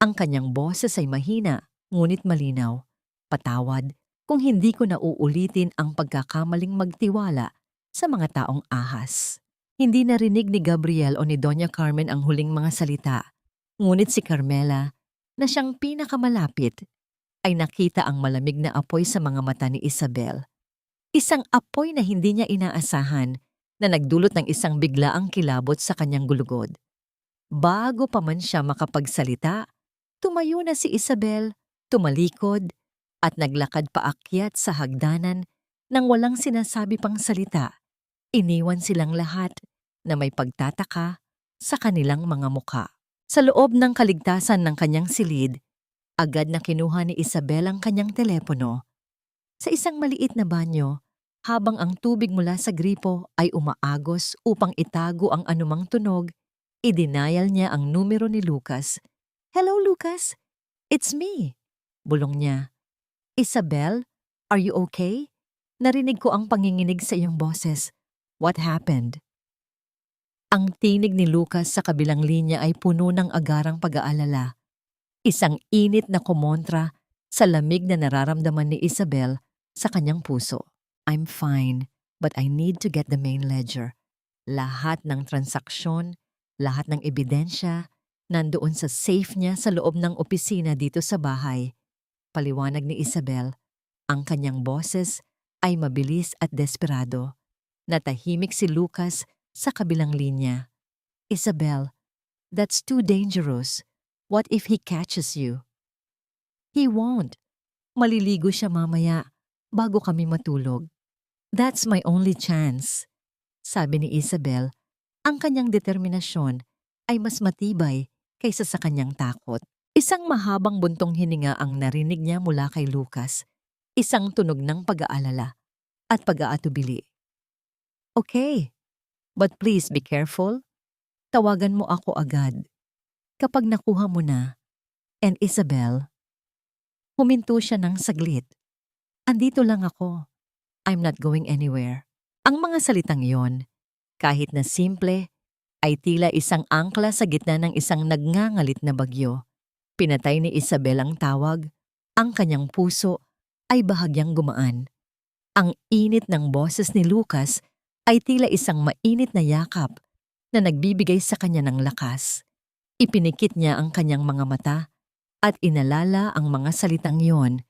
Ang kanyang boses ay mahina, ngunit malinaw. Patawad kung hindi ko na uulitin ang pagkakamaling magtiwala sa mga taong ahas. Hindi narinig ni Gabriel o ni Doña Carmen ang huling mga salita, ngunit si Carmela, na siyang pinakamalapit, ay nakita ang malamig na apoy sa mga mata ni Isabel. Isang apoy na hindi niya inaasahan, na nagdulot ng isang biglaang kilabot sa kanyang gulugod. Bago pa man siya makapagsalita, tumayo na si Isabel, tumalikod, at naglakad paakyat sa hagdanan nang walang sinasabi pang salita. Iniwan silang lahat na may pagtataka sa kanilang mga mukha. Sa loob ng kaligtasan ng kanyang silid, agad na kinuha ni Isabel ang kanyang telepono. Sa isang maliit na banyo, habang ang tubig mula sa gripo ay umaagos upang itago ang anumang tunog, idinayal niya ang numero ni Lucas. "Hello, Lucas. It's me," bulong niya. "Isabel, are you okay? Narinig ko ang panginginig sa iyong boses. What happened?" Ang tinig ni Lucas sa kabilang linya ay puno ng agarang pag-aalala. Isang init na kumontra sa lamig na nararamdaman ni Isabel sa kanyang puso. "I'm fine, but I need to get the main ledger." Lahat ng transaksyon, lahat ng ebidensya, nandoon sa safe niya sa loob ng opisina dito sa bahay. Paliwanag ni Isabel, ang kanyang boses ay mabilis at desperado. Natahimik si Lucas sa kabilang linya. "Isabel, that's too dangerous. What if he catches you?" "He won't. Maliligo siya mamaya bago kami matulog." "That's my only chance." Sabi ni Isabel, ang kanyang determinasyon ay mas matibay kaysa sa kanyang takot. Isang mahabang buntong hininga ang narinig niya mula kay Lucas, isang tunog ng pag-aalala at pag-aatubili. "Okay, but please be careful. Tawagan mo ako agad kapag nakuha mo na." And Isabel, huminto siya ng saglit. "Andito lang ako. I'm not going anywhere." Ang mga salitang yon, kahit na simple, ay tila isang angkla sa gitna ng isang nagngangalit na bagyo. Pinatay ni Isabel ang tawag, ang kanyang puso ay bahagyang gumaan. Ang init ng boses ni Lucas ay tila isang mainit na yakap na nagbibigay sa kanya ng lakas. Ipinikit niya ang kanyang mga mata at inalala ang mga salitang yon.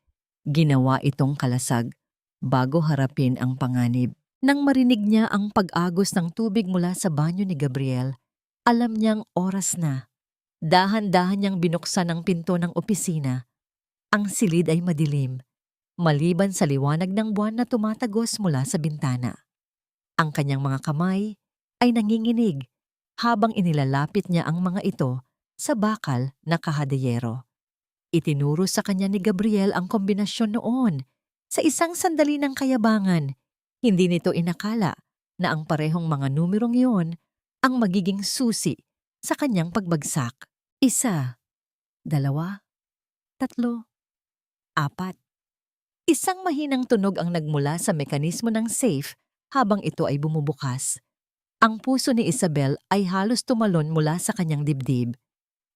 Ginawa itong kalasag bago harapin ang panganib. Nang marinig niya ang pag-agos ng tubig mula sa banyo ni Gabriel, alam niyang oras na. Dahan-dahan niyang binuksan ang pinto ng opisina. Ang silid ay madilim. maliban sa liwanag ng buwan na tumatagos mula sa bintana. Ang kanyang mga kamay ay nanginginig habang inilalapit niya ang mga ito sa bakal na kahadayero. Itinuro sa kanya ni Gabriel ang kombinasyon noon. Sa isang sandali ng kayabangan, hindi nito inakala na ang parehong mga numerong yun ang magiging susi sa kanyang pagbagsak. 1, 2, 3, 4. Isang mahinang tunog ang nagmula sa mekanismo ng safe habang ito ay bumubukas. Ang puso ni Isabel ay halos tumalon mula sa kanyang dibdib.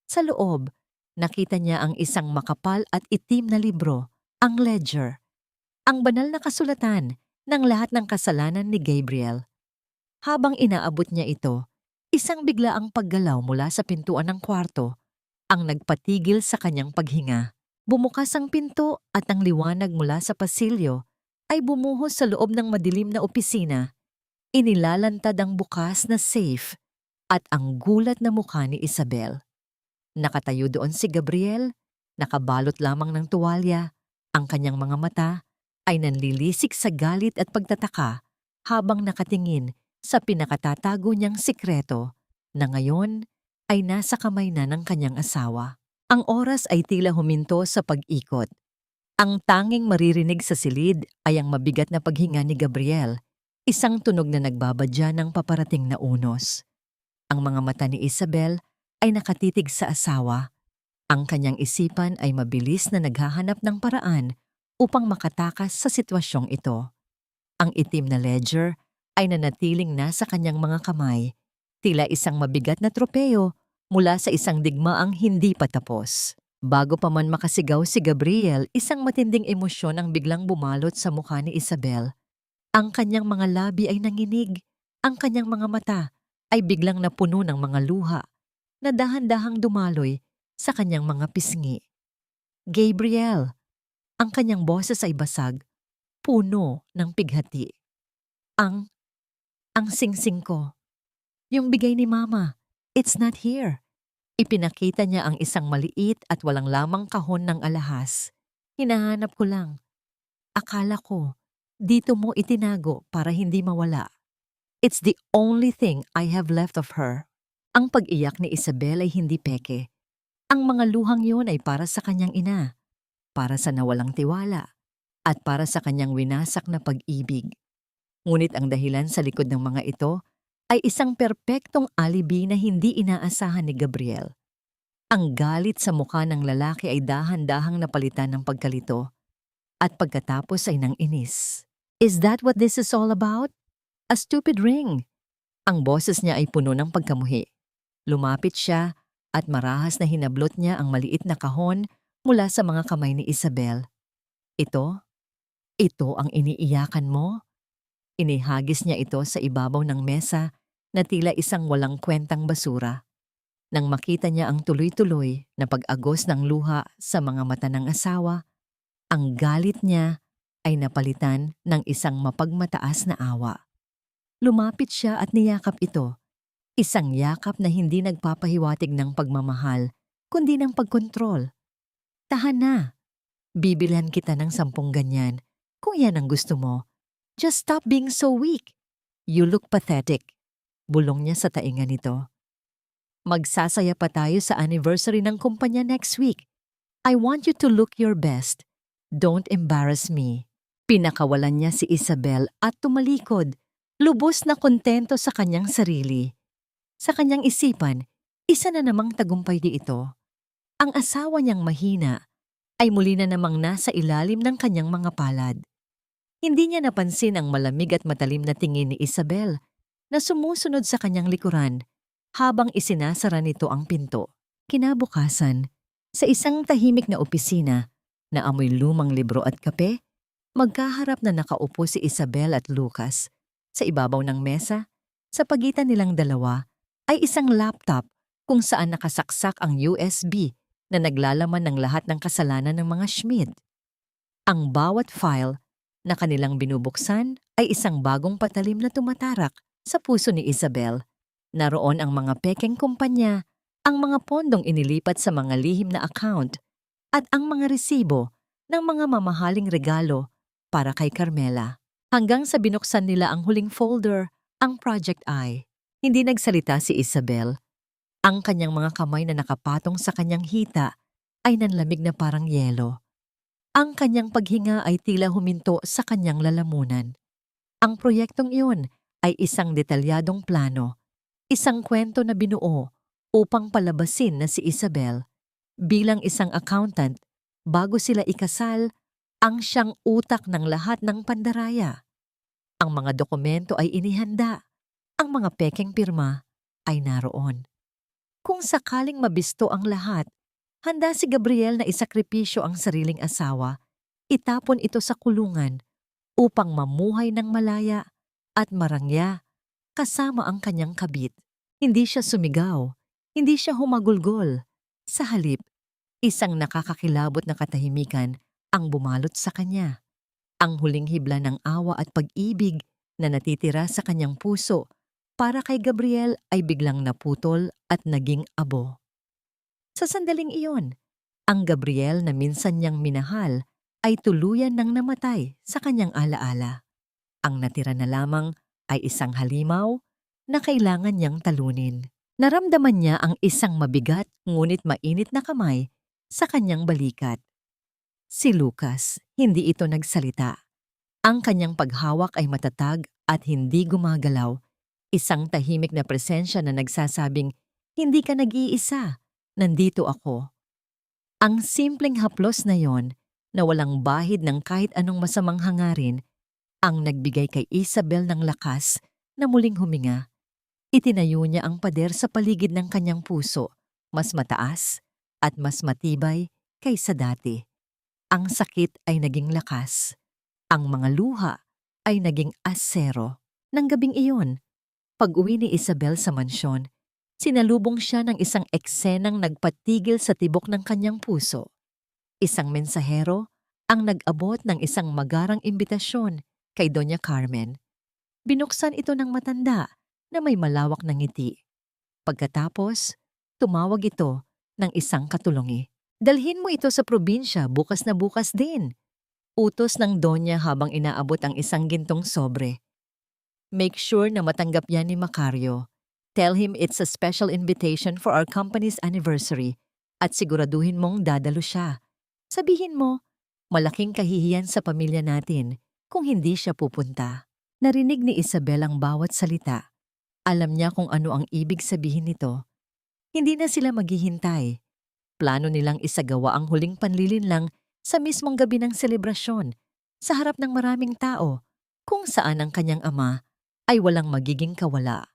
Sa loob, nakita niya ang isang makapal at itim na libro, ang ledger, ang banal na kasulatan ng lahat ng kasalanan ni Gabriel. Habang inaabot niya ito, isang biglaang paggalaw mula sa pintuan ng kwarto ang nagpatigil sa kanyang paghinga. Bumukas ang pinto at ang liwanag mula sa pasilyo ay bumuhos sa loob ng madilim na opisina. Inilalantad ang bukas na safe at ang gulat na mukha ni Isabel. Nakatayo doon si Gabriel, nakabalot lamang ng tuwalya, ang kanyang mga mata ay nanlilisik sa galit at pagtataka habang nakatingin sa pinakatatago niyang sikreto na ngayon ay nasa kamay na ng kanyang asawa. Ang oras ay tila huminto sa pag-ikot. Ang tanging maririnig sa silid ay ang mabigat na paghinga ni Gabriel, isang tunog na nagbabadya ng paparating na unos. Ang mga mata ni Isabel ay nakatitig sa asawa. Ang kanyang isipan ay mabilis na naghahanap ng paraan upang makatakas sa sitwasyong ito. Ang itim na ledger ay nanatiling nasa kanyang mga kamay, tila isang mabigat na tropeyo mula sa isang digmaang hindi pa tapos. Bago pa man makasigaw si Gabriel, isang matinding emosyon ang biglang bumalot sa mukha ni Isabel. Ang kanyang mga labi ay nanginig, ang kanyang mga mata ay biglang napuno ng mga luha na dahan-dahang dumaloy sa kanyang mga pisngi. Gabriel! Ang kanyang boses ay basag, puno ng pighati. Ang singsing ko. Yung bigay ni Mama, it's not here. Ipinakita niya ang isang maliit at walang lamang kahon ng alahas. Hinahanap ko lang. Akala ko, dito mo itinago para hindi mawala. It's the only thing I have left of her. Ang pag-iyak ni Isabel ay hindi peke. Ang mga luhang yun ay para sa kanyang ina, para sa nawalang tiwala, at para sa kanyang winasak na pag-ibig. Ngunit ang dahilan sa likod ng mga ito ay isang perpektong alibi na hindi inaasahan ni Gabriel. Ang galit sa mukha ng lalaki ay dahan-dahang napalitan ng pagkalito, at pagkatapos ay nang inis. Is that what this is all about? A stupid ring. Ang boses niya ay puno ng pagkamuhi. Lumapit siya at marahas na hinablot niya ang maliit na kahon mula sa mga kamay ni Isabel. Ito ang iniiyakan mo? Inihagis niya ito sa ibabaw ng mesa na tila isang walang kwentang basura. Nang makita niya ang tuloy-tuloy na pag-agos ng luha sa mga mata ng asawa, ang galit niya ay napalitan ng isang mapagmataas na awa. Lumapit siya at niyakap ito. Isang yakap na hindi nagpapahiwatig ng pagmamahal, kundi ng pagkontrol. Tahan na. Bibilhan kita ng 10 ganyan. Kung yan ang gusto mo, just stop being so weak. You look pathetic. Bulong niya sa tainga nito. Magsasaya pa tayo sa anniversary ng kumpanya next week. I want you to look your best. Don't embarrass me. Pinakawalan niya si Isabel at tumalikod, lubos na kontento sa kanyang sarili. Sa kanyang isipan, isa na namang tagumpay di ito. Ang asawa niyang mahina ay muli na namang nasa ilalim ng kanyang mga palad. Hindi niya napansin ang malamig at matalim na tingin ni Isabel na sumusunod sa kanyang likuran habang isinasara nito ang pinto. Kinabukasan, sa isang tahimik na opisina na amoy lumang libro at kape, magkaharap na nakaupo si Isabel at Lucas. Sa ibabaw ng mesa, sa pagitan nilang dalawa, ay isang laptop kung saan nakasaksak ang USB na naglalaman ng lahat ng kasalanan ng mga Schmidt. Ang bawat file na kanilang binubuksan ay isang bagong patalim na tumatarak sa puso ni Isabel. Naroon ang mga pekeng kumpanya, ang mga pondong inilipat sa mga lihim na account, at ang mga resibo ng mga mamahaling regalo para kay Carmela. Hanggang sa binuksan nila ang huling folder, ang Project I. Hindi nagsalita si Isabel. Ang kanyang mga kamay na nakapatong sa kanyang hita ay nanlamig na parang yelo. Ang kanyang paghinga ay tila huminto sa kanyang lalamunan. Ang proyektong iyon ay isang detalyadong plano, isang kwento na binuo upang palabasin na si Isabel bilang isang accountant bago sila ikasal ang siyang utak ng lahat ng pandaraya. Ang mga dokumento ay inihanda, ang mga pekeng pirma ay naroon. Kung sakaling mabisto ang lahat, handa si Gabriel na isakripisyo ang sariling asawa, itapon ito sa kulungan upang mamuhay ng malaya at marangya kasama ang kanyang kabit. Hindi siya sumigaw, hindi siya humagulgol. Sa halip, isang nakakakilabot na katahimikan ang bumalot sa kanya. Ang huling hibla ng awa at pag-ibig na natitira sa kanyang puso para kay Gabriel ay biglang naputol at naging abo. Sa sandaling iyon, ang Gabriel na minsan niyang minahal ay tuluyan nang namatay sa kanyang alaala. Ang natira na lamang ay isang halimaw na kailangan niyang talunin. Naramdaman niya ang isang mabigat ngunit mainit na kamay sa kanyang balikat. Si Lucas, hindi ito nagsalita. Ang kanyang paghawak ay matatag at hindi gumagalaw. Isang tahimik na presensya na nagsasabing, "Hindi ka nag-iisa, nandito ako." Ang simpleng haplos na yon, na walang bahid ng kahit anong masamang hangarin, ang nagbigay kay Isabel ng lakas na muling huminga. Itinayo niya ang pader sa paligid ng kanyang puso, mas mataas at mas matibay kaysa dati. Ang sakit ay naging lakas. Ang mga luha ay naging asero. Nang gabing iyon, pag-uwi ni Isabel sa mansyon, sinalubong siya ng isang eksenang nagpatigil sa tibok ng kanyang puso. Isang mensahero ang nag-abot ng isang magarang imbitasyon kay Doña Carmen. Binuksan ito ng matanda na may malawak na ngiti. Pagkatapos, tumawag ito ng isang katulungi. "Dalhin mo ito sa probinsya bukas na bukas din." Utos ng Donya habang inaabot ang isang gintong sobre. "Make sure na matanggap yan ni Macario. Tell him it's a special invitation for our company's anniversary at siguraduhin mong dadalo siya. Sabihin mo, malaking kahihiyan sa pamilya natin kung hindi siya pupunta." Narinig ni Isabel ang bawat salita. Alam niya kung ano ang ibig sabihin nito. Hindi na sila maghihintay. Plano nilang isagawa ang huling panlilinlang sa mismong gabi ng selebrasyon, sa harap ng maraming tao, kung saan ang kanyang ama ay walang magiging kawala.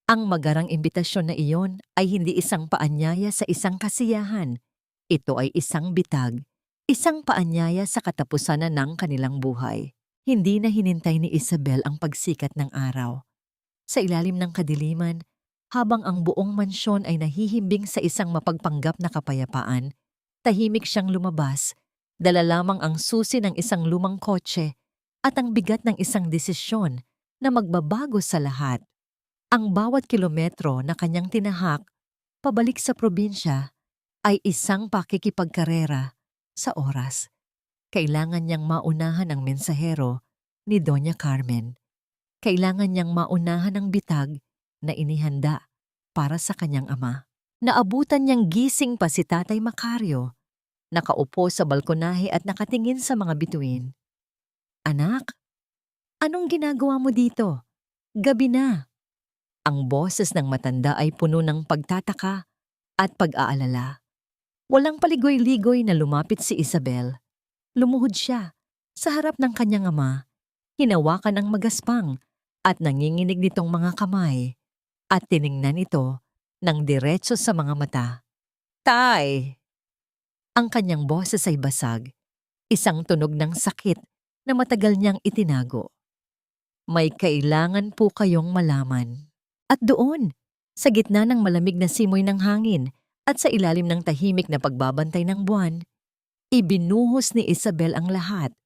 Ang magarang imbitasyon na iyon ay hindi isang paanyaya sa isang kasiyahan. Ito ay isang bitag, isang paanyaya sa katapusan na ng kanilang buhay. Hindi na hinintay ni Isabel ang pagsikat ng araw. Sa ilalim ng kadiliman, habang ang buong mansyon ay nahihimbing sa isang mapagpanggap na kapayapaan, tahimik siyang lumabas, dala lamang ang susi ng isang lumang kotse at ang bigat ng isang desisyon na magbabago sa lahat. Ang bawat kilometro na kanyang tinahak pabalik sa probinsya ay isang pakikipagkarera sa oras. Kailangan niyang maunahan ang mensahero ni Doña Carmen. Kailangan niyang maunahan ang bitag na inihanda para sa kanyang ama. Naabutan niyang gising pa si Tatay Macario, nakaupo sa balkonahe at nakatingin sa mga bituin. "Anak, anong ginagawa mo dito? Gabi na." Ang boses ng matanda ay puno ng pagtataka at pag-aalala. Walang paligoy-ligoy na lumapit si Isabel. Lumuhod siya sa harap ng kanyang ama, hinawakan ang magaspang at nanginginig nitong mga kamay at tiningnan ito ng diretso sa mga mata. "Tay!" Ang kanyang boses ay basag, isang tunog ng sakit na matagal niyang itinago. "May kailangan po kayong malaman." At doon, sa gitna ng malamig na simoy ng hangin at sa ilalim ng tahimik na pagbabantay ng buwan, ibinuhos ni Isabel ang lahat.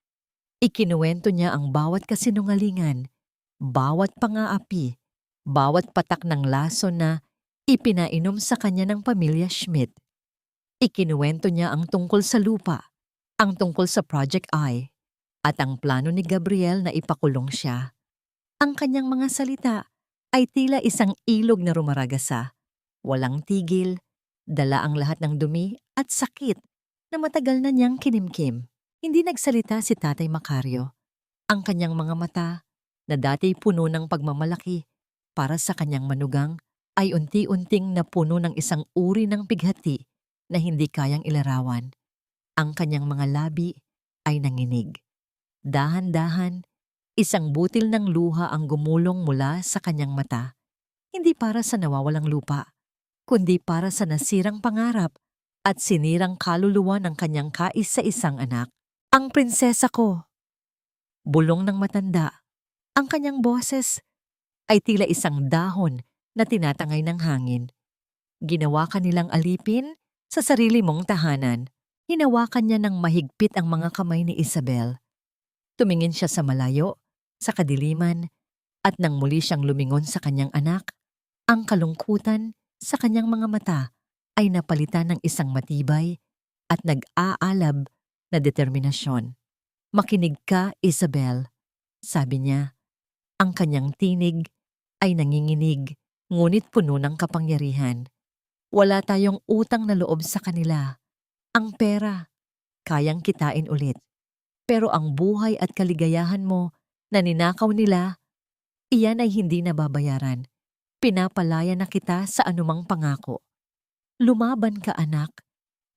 Ikinuwento niya ang bawat kasinungalingan, bawat pang-aapi, bawat patak ng laso na ipinainom sa kanya ng pamilya Schmidt. Ikinuwento niya ang tungkol sa lupa, ang tungkol sa Project I at ang plano ni Gabriel na ipakulong siya. Ang kanyang mga salita ay tila isang ilog na rumaragasa, walang tigil, dala ang lahat ng dumi at sakit na matagal na niyang kinimkim. Hindi nagsalita si Tatay Macario. Ang kanyang mga mata, na dati puno ng pagmamalaki para sa kanyang manugang, ay unti-unting napuno ng isang uri ng pighati na hindi kayang ilarawan. Ang kanyang mga labi ay nanginig. Dahan-dahan, isang butil ng luha ang gumulong mula sa kanyang mata, hindi para sa nawawalang lupa, kundi para sa nasirang pangarap at sinirang kaluluwa ng kanyang kaisa-isang anak. Ang prinsesa ko! Bulong ng matanda. Ang kanyang boses ay tila isang dahon na tinatangay ng hangin. Ginawa ka nilang alipin sa sarili mong tahanan. Hinawakan niya ng mahigpit ang mga kamay ni Isabel. Tumingin siya sa malayo, sa kadiliman, at nang muli siyang lumingon sa kanyang anak, ang kalungkutan sa kanyang mga mata ay napalitan ng isang matibay at nag-aalab na determinasyon. Makinig ka, Isabel, sabi niya. Ang kanyang tinig ay nanginginig, ngunit puno ng kapangyarihan. Wala tayong utang na loob sa kanila. Ang pera, kayang kitain ulit. Pero ang buhay at kaligayahan mo na ninakaw nila, iyan ay hindi nababayaran. Pinapalaya na kita sa anumang pangako. Lumaban ka, anak.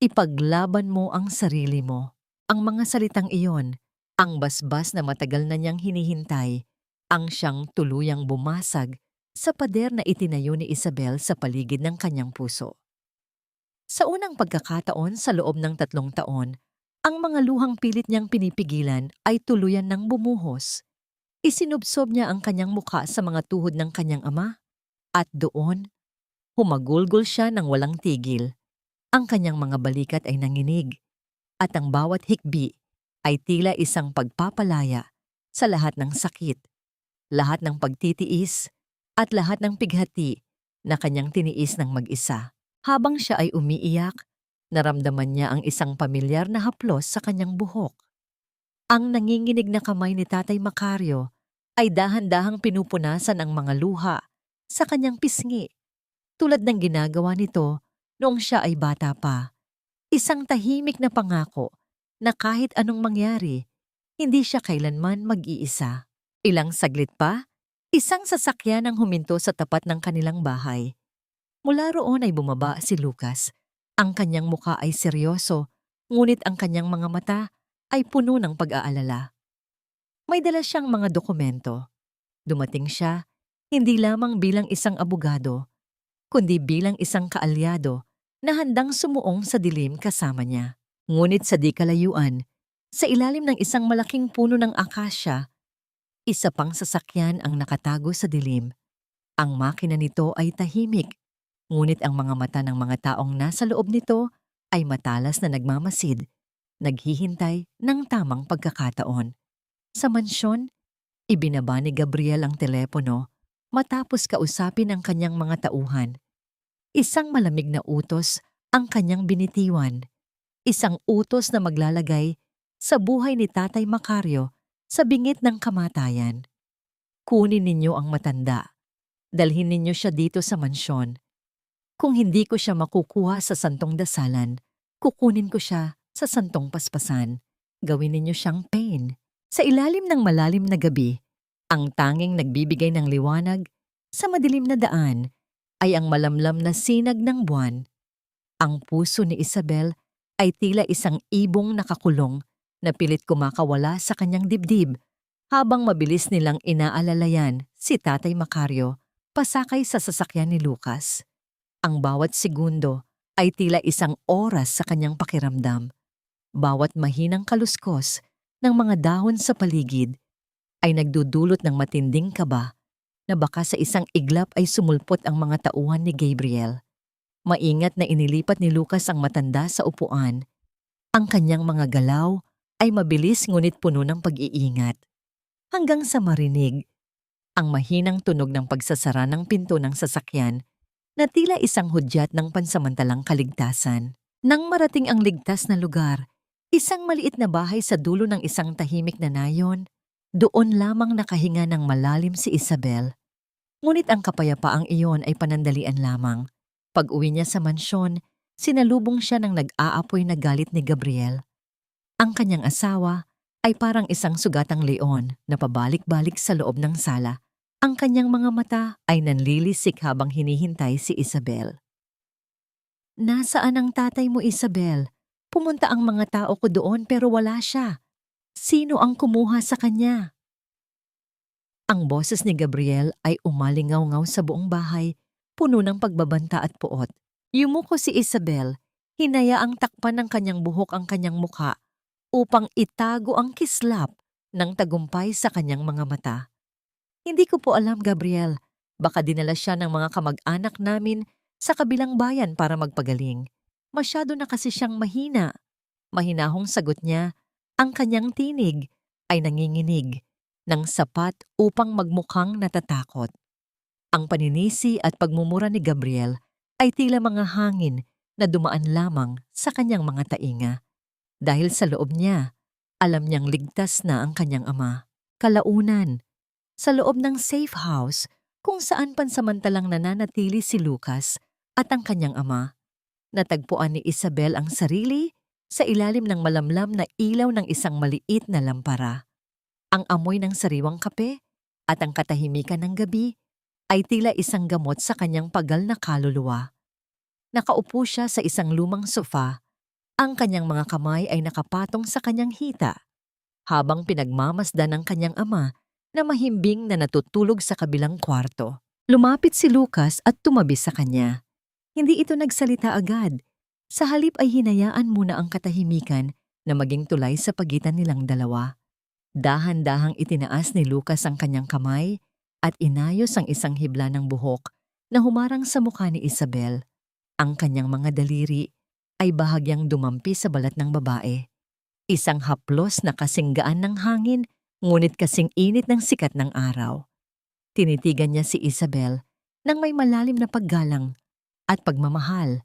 Ipaglaban mo ang sarili mo. Ang mga salitang iyon, ang basbas na matagal na niyang hinihintay, ang siyang tuluyang bumasag sa pader na itinayo ni Isabel sa paligid ng kanyang puso. Sa unang pagkakataon sa loob ng 3 taon, ang mga luhang pilit niyang pinipigilan ay tuluyan ng bumuhos. Isinubsob niya ang kanyang mukha sa mga tuhod ng kanyang ama, at doon, humagulgol siya ng walang tigil. Ang kanyang mga balikat ay nanginig, at ang bawat hikbi ay tila isang pagpapalaya sa lahat ng sakit, lahat ng pagtitiis, at lahat ng pighati na kanyang tiniis ng mag-isa. Habang siya ay umiiyak, naramdaman niya ang isang pamilyar na haplos sa kanyang buhok. Ang nanginginig na kamay ni Tatay Macario ay dahan-dahang pinupunasan ang mga luha sa kanyang pisngi, tulad ng ginagawa nito noong siya ay bata pa. Isang tahimik na pangako na kahit anong mangyari, hindi siya kailanman mag-iisa. Ilang saglit pa, isang sasakyan ang huminto sa tapat ng kanilang bahay. Mula roon ay bumaba si Lucas. Ang kanyang muka ay seryoso, ngunit ang kanyang mga mata ay puno ng pag-aalala. May dala siyang mga dokumento. Dumating siya, hindi lamang bilang isang abogado, kundi bilang isang kaalyado na handang sumuong sa dilim kasama niya. Ngunit sa di kalayuan, sa ilalim ng isang malaking puno ng akasya, isa pang sasakyan ang nakatago sa dilim. Ang makina nito ay tahimik, ngunit ang mga mata ng mga taong nasa loob nito ay matalas na nagmamasid, naghihintay ng tamang pagkakataon. Sa mansyon, ibinaba ni Gabriel ang telepono matapos kausapin ang kanyang mga tauhan. Isang malamig na utos ang kanyang binitiwan. Isang utos na maglalagay sa buhay ni Tatay Macario sa bingit ng kamatayan. Kunin ninyo ang matanda. Dalhin ninyo siya dito sa mansyon. Kung hindi ko siya makukuha sa santong dasalan, kukunin ko siya sa santong paspasan. Gawin ninyo siyang pain. Sa ilalim ng malalim na gabi, ang tanging nagbibigay ng liwanag sa madilim na daan ay ang malamlam na sinag ng buwan. Ang puso ni Isabel ay tila isang ibong nakakulong na pilit kumakawala sa kanyang dibdib habang mabilis nilang inaalalayan si Tatay Macario pasakay sa sasakyan ni Lucas. Ang bawat segundo ay tila isang oras sa kanyang pakiramdam. Bawat mahinang kaluskos ng mga dahon sa paligid ay nagdudulot ng matinding kaba na baka sa isang iglap ay sumulpot ang mga tauhan ni Gabriel. Maingat na inilipat ni Lucas ang matanda sa upuan. Ang kanyang mga galaw ay mabilis ngunit puno ng pag-iingat. Hanggang sa marinig ang mahinang tunog ng pagsasara ng pinto ng sasakyan na tila isang hudyat ng pansamantalang kaligtasan. Nang marating ang ligtas na lugar, Isang maliit na bahay sa dulo ng isang tahimik na nayon. Doon lamang nakahinga ng malalim si Isabel. Ngunit ang kapayapaang iyon ay panandalian lamang. Pag-uwi niya sa mansyon, sinalubong siya ng nag-aapoy na galit ni Gabriel. Ang kanyang asawa ay parang isang sugatang leon na pabalik-balik sa loob ng sala. Ang kanyang mga mata ay nanlilisik habang hinihintay si Isabel. Nasaan ang tatay mo, Isabel? Pumunta ang mga tao ko doon pero wala siya. Sino ang kumuha sa kanya? Ang boses ni Gabriel ay umalingaw-ngaw sa buong bahay, puno ng pagbabanta at puot. Yumuko si Isabel, hinayaang takpan ng kanyang buhok ang kanyang mukha upang itago ang kislap ng tagumpay sa kanyang mga mata. Hindi ko po alam, Gabriel. Baka dinala siya ng mga kamag-anak namin sa kabilang bayan para magpagaling. Masyado na kasi siyang mahina. Mahinahong sagot niya, ang kanyang tinig ay nanginginig ng sapat upang magmukhang natatakot. Ang paninisi at pagmumura ni Gabriel ay tila mga hangin na dumaan lamang sa kanyang mga tainga. Dahil sa loob niya, alam niyang ligtas na ang kanyang ama. Kalaunan, sa loob ng safe house kung saan pansamantalang nananatili si Lucas at ang kanyang ama, natagpuan ni Isabel ang sarili sa ilalim ng malamlam na ilaw ng isang maliit na lampara. Ang amoy ng sariwang kape at ang katahimikan ng gabi ay tila isang gamot sa kanyang pagal na kaluluwa. Nakaupo siya sa isang lumang sofa, ang kanyang mga kamay ay nakapatong sa kanyang hita, habang pinagmamasdan ng kanyang ama na mahimbing na natutulog sa kabilang kwarto. Lumapit si Lucas at tumabi sa kanya. Hindi ito nagsalita agad. Sa halip ay hinayaan muna ang katahimikan na maging tulay sa pagitan nilang dalawa. Dahan-dahang itinaas ni Lucas ang kanyang kamay at inayos ang isang hibla ng buhok na humarang sa mukha ni Isabel. Ang kanyang mga daliri ay bahagyang dumampi sa balat ng babae. Isang haplos na kasing gaan ng hangin, ngunit kasing init ng sikat ng araw. Tinitigan niya si Isabel nang may malalim na paggalang at pagmamahal.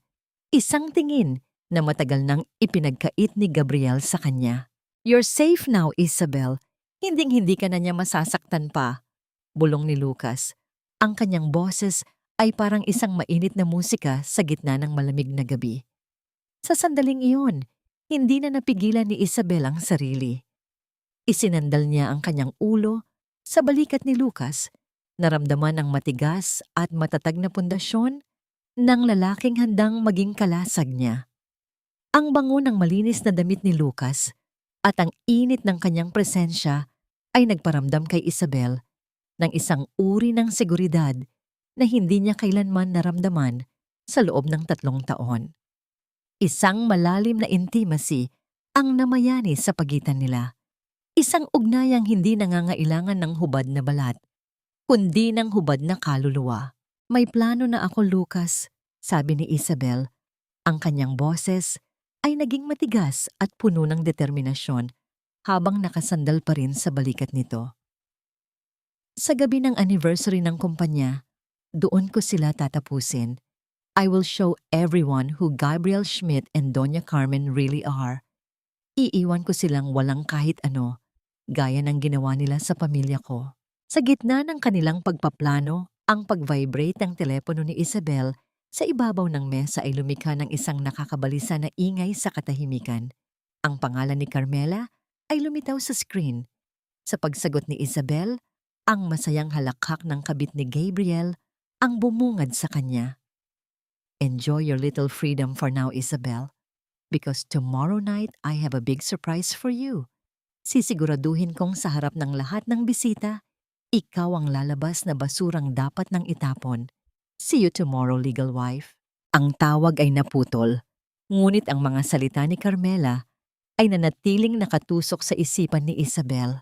Isang tingin na matagal nang ipinagkait ni Gabriel sa kanya. You're safe now, Isabel. Hinding-hindi ka na niya masasaktan pa. Bulong ni Lucas. Ang kanyang boses ay parang isang mainit na musika sa gitna ng malamig na gabi. Sa sandaling iyon, hindi na napigilan ni Isabel ang sarili. Isinandal niya ang kanyang ulo sa balikat ni Lucas, naramdaman ang matigas at matatag na pundasyon ng lalaking handang maging kalasag niya. Ang bango ng malinis na damit ni Lucas at ang init ng kanyang presensya ay nagparamdam kay Isabel ng isang uri ng seguridad na hindi niya kailanman naramdaman sa loob ng 3 taon. Isang malalim na intimacy ang namayani sa pagitan nila. Isang ugnayang hindi nangangailangan ng hubad na balat, kundi ng hubad na kaluluwa. May plano na ako, Lucas, sabi ni Isabel. Ang kanyang boses ay naging matigas at puno ng determinasyon habang nakasandal pa rin sa balikat nito. Sa gabi ng anniversary ng kumpanya, doon ko sila tatapusin. I will show everyone who Gabriel Schmidt and Doña Carmen really are. Iiwan ko silang walang kahit ano, gaya ng ginawa nila sa pamilya ko. Sa gitna ng kanilang pagpaplano, ang pag-vibrate ng telepono ni Isabel sa ibabaw ng mesa ay lumikha ng isang nakakabalisa na ingay sa katahimikan. Ang pangalan ni Carmela ay lumitaw sa screen. Sa pagsagot ni Isabel, ang masayang halakhak ng kabit ni Gabriel ang bumungad sa kanya. Enjoy your little freedom for now, Isabel, because tomorrow night I have a big surprise for you. Sisiguraduhin kong sa harap ng lahat ng bisita, ikaw ang lalabas na basurang dapat nang itapon. See you tomorrow, legal wife. Ang tawag ay naputol, ngunit ang mga salita ni Carmela ay nanatiling nakatusok sa isipan ni Isabel.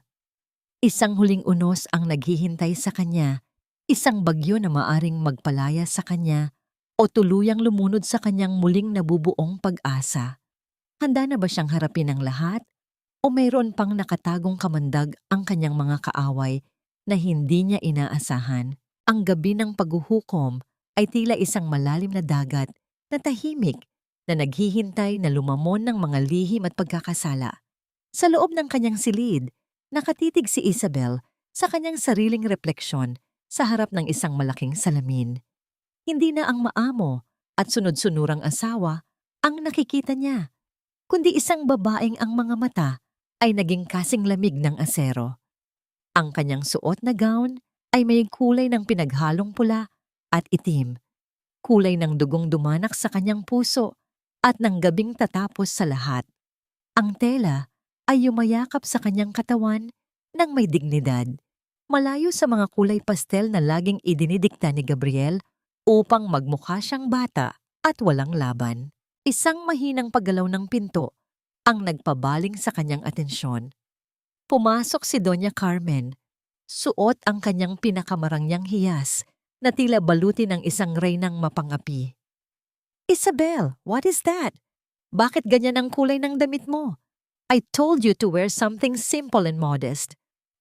Isang huling unos ang naghihintay sa kanya, isang bagyo na maaring magpalaya sa kanya o tuluyang lumunod sa kanyang muling nabubuong pag-asa. Handa na ba siyang harapin ang lahat? O mayroon pang nakatagong kamandag ang kanyang mga kaaway na hindi niya inaasahan? Ang gabi ng paghuhukom ay tila isang malalim na dagat na tahimik na naghihintay na lumamon ng mga lihim at pagkakasala. Sa loob ng kanyang silid, nakatitig si Isabel sa kanyang sariling refleksyon sa harap ng isang malaking salamin. Hindi na ang maamo at sunod-sunurang asawa ang nakikita niya, kundi isang babaeng ang mga mata ay naging kasing lamig ng asero. Ang kanyang suot na gown ay may kulay ng pinaghalong pula at itim, kulay ng dugong dumanak sa kanyang puso at ng gabing tatapos sa lahat. Ang tela ay yumayakap sa kanyang katawan ng may dignidad, malayo sa mga kulay pastel na laging idinidikta ni Gabriel upang magmukha siyang bata at walang laban. Isang mahinang paggalaw ng pinto ang nagpabaling sa kanyang atensyon. Pumasok si Doña Carmen, suot ang kanyang pinakamarangyang hiyas na tila baluti ng isang reynang mapangapi. "Isabel, what is that? Bakit ganyan ang kulay ng damit mo? I told you to wear something simple and modest.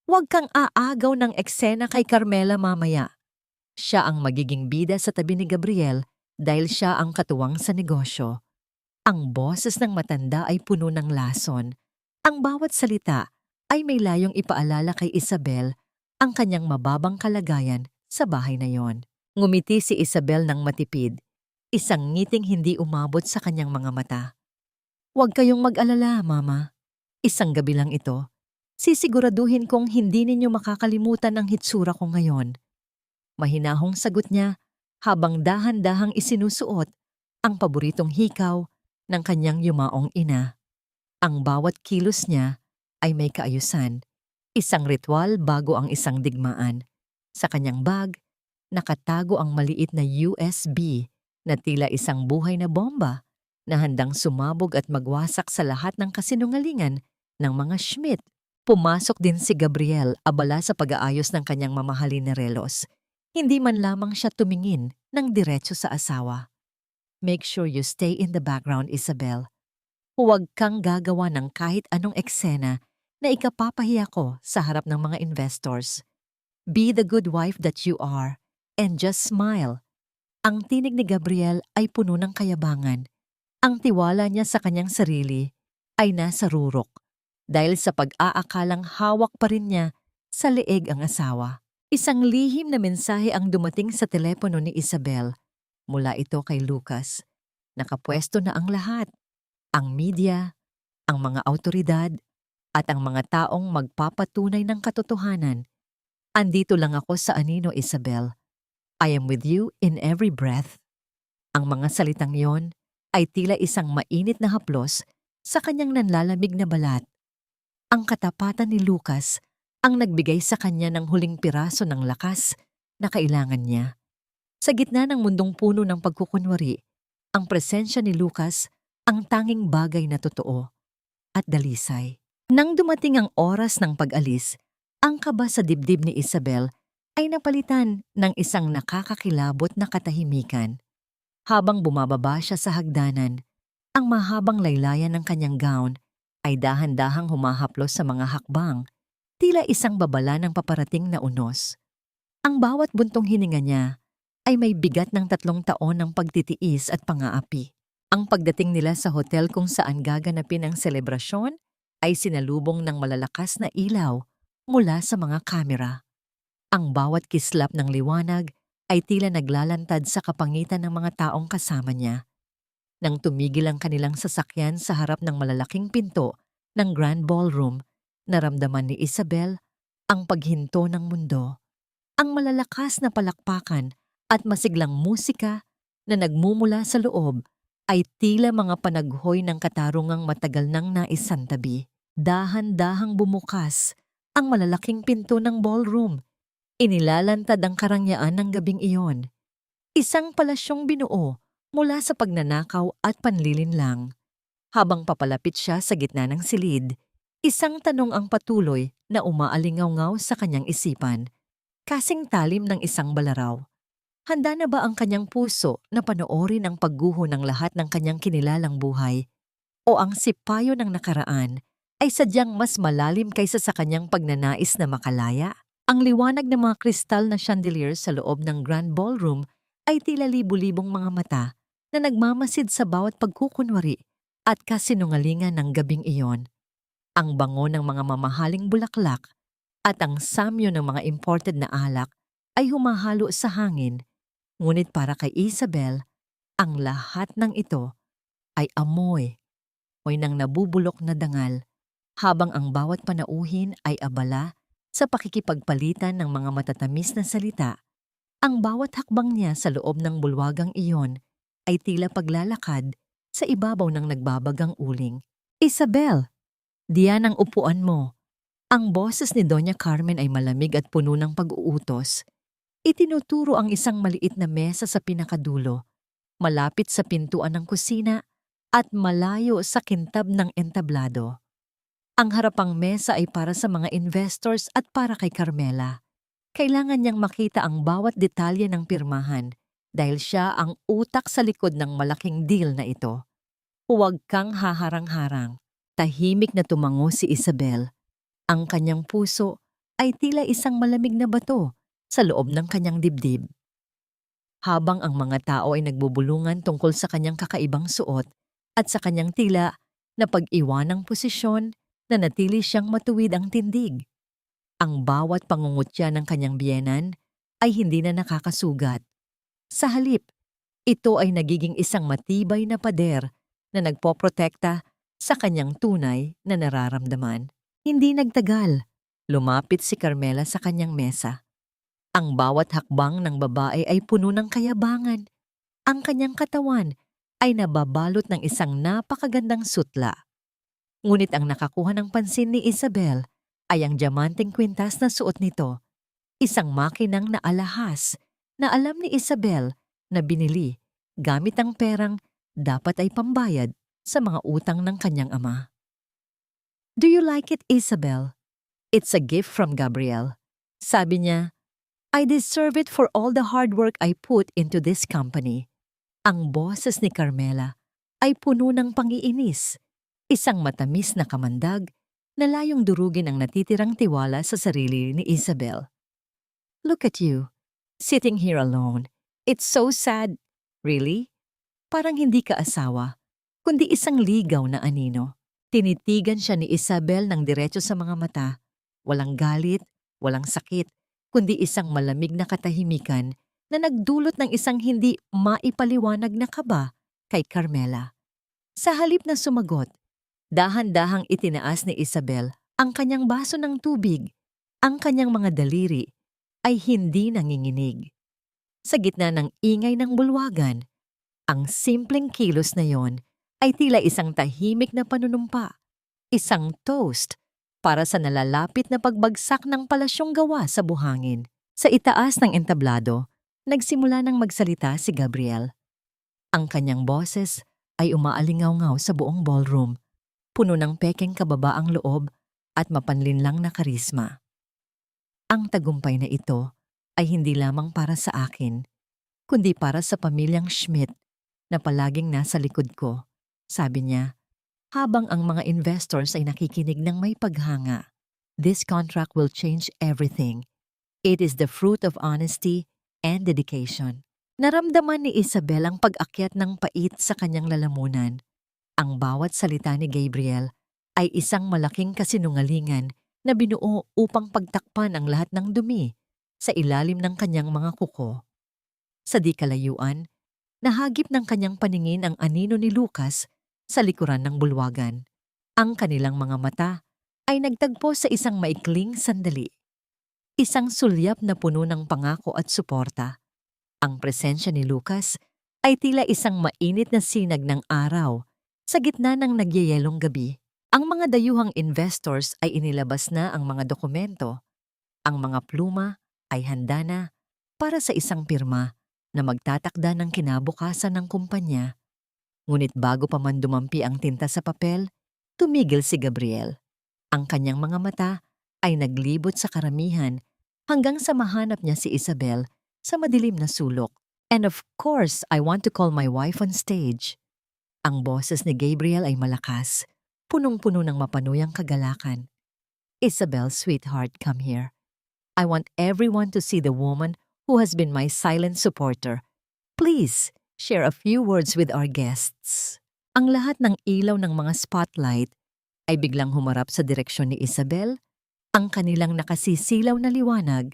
Huwag kang aagaw ng eksena kay Carmela mamaya." Siya ang magiging bida sa tabi ni Gabriel dahil siya ang katuwang sa negosyo. Ang boses ng matanda ay puno ng lason. Ang bawat salita ay may layong ipaalala kay Isabel ang kanyang mababang kalagayan sa bahay na yon. Ngumiti si Isabel ng matipid, isang ngiting hindi umabot sa kanyang mga mata. "Huwag kayong mag-alala, Mama. Isang gabi lang ito. Sisiguraduhin kong hindi ninyo makakalimutan ang hitsura ko ngayon." Mahinahong sagot niya habang dahan-dahang isinusuot ang paboritong hikaw ng kanyang yumaong ina. Ang bawat kilos niya ay may kaayusan, isang ritual bago ang isang digmaan. Sa kanyang bag, nakatago ang maliit na USB na tila isang buhay na bomba na handang sumabog at magwasak sa lahat ng kasinungalingan ng mga Schmidt. Pumasok din si Gabriel, abala sa pag-aayos ng kanyang mamahalin na relos. Hindi man lamang siya tumingin ng diretso sa asawa. "Make sure you stay in the background, Isabel. Huwag kang gagawa ng kahit anong eksena na ikapapahiya ko sa harap ng mga investors. Be the good wife that you are and just smile." Ang tinig ni Gabriel ay puno ng kayabangan. Ang tiwala niya sa kanyang sarili ay nasa rurok dahil sa pag-aakalang hawak pa rin niya sa leeg ang asawa. Isang lihim na mensahe ang dumating sa telepono ni Isabel. Mula ito kay Lucas. Nakapwesto na ang lahat. Ang media, ang mga awtoridad, at ang mga taong magpapatunay ng katotohanan. "Andito lang ako sa anino, Isabel. I am with you in every breath." Ang mga salitang yon ay tila isang mainit na haplos sa kanyang nanlalamig na balat. Ang katapatan ni Lucas ang nagbigay sa kanya ng huling piraso ng lakas na kailangan niya. Sa gitna ng mundong puno ng pagkukunwari, ang presensya ni Lucas ang tanging bagay na totoo at dalisay. Nang dumating ang oras ng pag-alis, ang kaba sa dibdib ni Isabel ay napalitan ng isang nakakakilabot na katahimikan. Habang bumababa siya sa hagdanan, ang mahabang laylayan ng kanyang gown ay dahan-dahang humahaplos sa mga hakbang, tila isang babala ng paparating na unos. Ang bawat buntong hininga niya ay may bigat ng 3 taon ng pagtitiis at pang-aapi. Ang pagdating nila sa hotel kung saan gaganapin ang selebrasyon ay sinalubong ng malalakas na ilaw mula sa mga kamera. Ang bawat kislap ng liwanag ay tila naglalantad sa kapangitan ng mga taong kasama niya. Nang tumigil ang kanilang sasakyan sa harap ng malalaking pinto ng Grand Ballroom, naramdaman ni Isabel ang paghinto ng mundo. Ang malalakas na palakpakan at masiglang musika na nagmumula sa loob ay tila mga panaghoy ng katarungang matagal nang naisantabi. Dahan-dahang bumukas ang malalaking pinto ng ballroom. Inilalantad ang karangyaan ng gabing iyon. Isang palasyong binuo mula sa pagnanakaw at panlilinlang. Habang papalapit siya sa gitna ng silid, isang tanong ang patuloy na umaalingaw-ngaw sa kanyang isipan, kasing talim ng isang balaraw. Handa na ba ang kanyang puso na panoorin ang pagguho ng lahat ng kanyang kinilalang buhay? O ang sipayo ng nakaraan ay sadyang mas malalim kaysa sa kanyang pagnanais na makalaya? Ang liwanag ng mga kristal na chandeliers sa loob ng Grand Ballroom ay tila libu-libong mga mata na nagmamasid sa bawat pagkukunwari at kasinungalingan ng gabing iyon. Ang bango ng mga mamahaling bulaklak at ang samyo ng mga imported na alak ay humahalo sa hangin. Ngunit para kay Isabel, ang lahat ng ito ay amoy ng nabubulok na dangal, habang ang bawat panauhin ay abala sa pakikipagpalitan ng mga matatamis na salita. Ang bawat hakbang niya sa loob ng bulwagang iyon ay tila paglalakad sa ibabaw ng nagbabagang uling. Isabel, diyan ang upuan mo. Ang boses ni Doña Carmen ay malamig at puno ng pag-uutos. Itinuturo ang isang maliit na mesa sa pinakadulo, malapit sa pintuan ng kusina at malayo sa kintab ng entablado. Ang harapang mesa ay para sa mga investors at para kay Carmela. Kailangan niyang makita ang bawat detalye ng pirmahan dahil siya ang utak sa likod ng malaking deal na ito. Huwag kang haharang-harang. Tahimik na tumango si Isabel. Ang kanyang puso ay tila isang malamig na bato sa loob ng kanyang dibdib. Habang ang mga tao ay nagbubulungan tungkol sa kanyang kakaibang suot at sa kanyang tila na pag-iwanang posisyon, na natili siyang matuwid ang tindig. Ang bawat pangungutya ng kanyang biyenan ay hindi na nakakasugat. Sa halip, ito ay nagiging isang matibay na pader na nagpoprotekta sa kanyang tunay na nararamdaman. Hindi nagtagal, lumapit si Carmela sa kanyang mesa. Ang bawat hakbang ng babae ay puno ng kayabangan. Ang kanyang katawan ay nababalot ng isang napakagandang sutla. Ngunit ang nakakuha ng pansin ni Isabel ay ang diamanteng kwintas na suot nito, isang makinang na alahas na alam ni Isabel na binili gamit ang perang dapat ay pambayad sa mga utang ng kanyang ama. "Do you like it, Isabel? It's a gift from Gabriel." Sabi niya, "I deserve it for all the hard work I put into this company." Ang boses ni Carmela ay puno ng pangiinis, isang matamis na kamandag na layong durugin ang natitirang tiwala sa sarili ni Isabel. "Look at you, sitting here alone. It's so sad." "Really?" Parang hindi ka asawa, kundi isang ligaw na anino. Tinitigan siya ni Isabel ng diretso sa mga mata. Walang galit, walang sakit, kundi isang malamig na katahimikan na nagdulot ng isang hindi maipaliwanag na kaba kay Carmela. Sa halip na sumagot, dahan-dahang itinaas ni Isabel ang kanyang baso ng tubig. Ang kanyang mga daliri ay hindi nanginginig. Sa gitna ng ingay ng bulwagan, ang simpleng kilos na yon ay tila isang tahimik na panunumpa, isang toast para sa nalalapit na pagbagsak ng palasyong gawa sa buhangin. Sa itaas ng entablado, nagsimula ng magsalita si Gabriel. Ang kanyang boses ay umaalingaw-ngaw sa buong ballroom, puno ng pekeng kababaang loob at mapanlinlang na karisma. Ang tagumpay na ito ay hindi lamang para sa akin, kundi para sa pamilyang Schmidt na palaging nasa likod ko, sabi niya, habang ang mga investors ay nakikinig ng may paghanga. "This contract will change everything. It is the fruit of honesty and dedication." Naramdaman ni Isabel ang pag-akyat ng pait sa kanyang lalamunan. Ang bawat salita ni Gabriel ay isang malaking kasinungalingan na binuo upang pagtakpan ang lahat ng dumi sa ilalim ng kanyang mga kuko. Sa di kalayuan, nahagip ng kanyang paningin ang anino ni Lucas sa likuran ng bulwagan. Ang kanilang mga mata ay nagtagpo sa isang maikling sandali. Isang sulyap na puno ng pangako at suporta. Ang presensya ni Lucas ay tila isang mainit na sinag ng araw sa gitna ng nagyayelong gabi. Ang mga dayuhang investors ay inilabas na ang mga dokumento. Ang mga pluma ay handa na para sa isang pirma na magtatakda ng kinabukasan ng kumpanya. Ngunit bago pa man dumampi ang tinta sa papel, tumigil si Gabriel. Ang kanyang mga mata ay naglibot sa karamihan hanggang sa mahanap niya si Isabel sa madilim na sulok. "And of course, I want to call my wife on stage." Ang boses ni Gabriel ay malakas, punong-puno ng mapanuyang kagalakan. "Isabel, sweetheart, come here. I want everyone to see the woman who has been my silent supporter. Please, share a few words with our guests. Ang lahat ng ilaw ng mga spotlight ay biglang humarap sa direksyon ni Isabel. Ang kanilang nakasisilaw na liwanag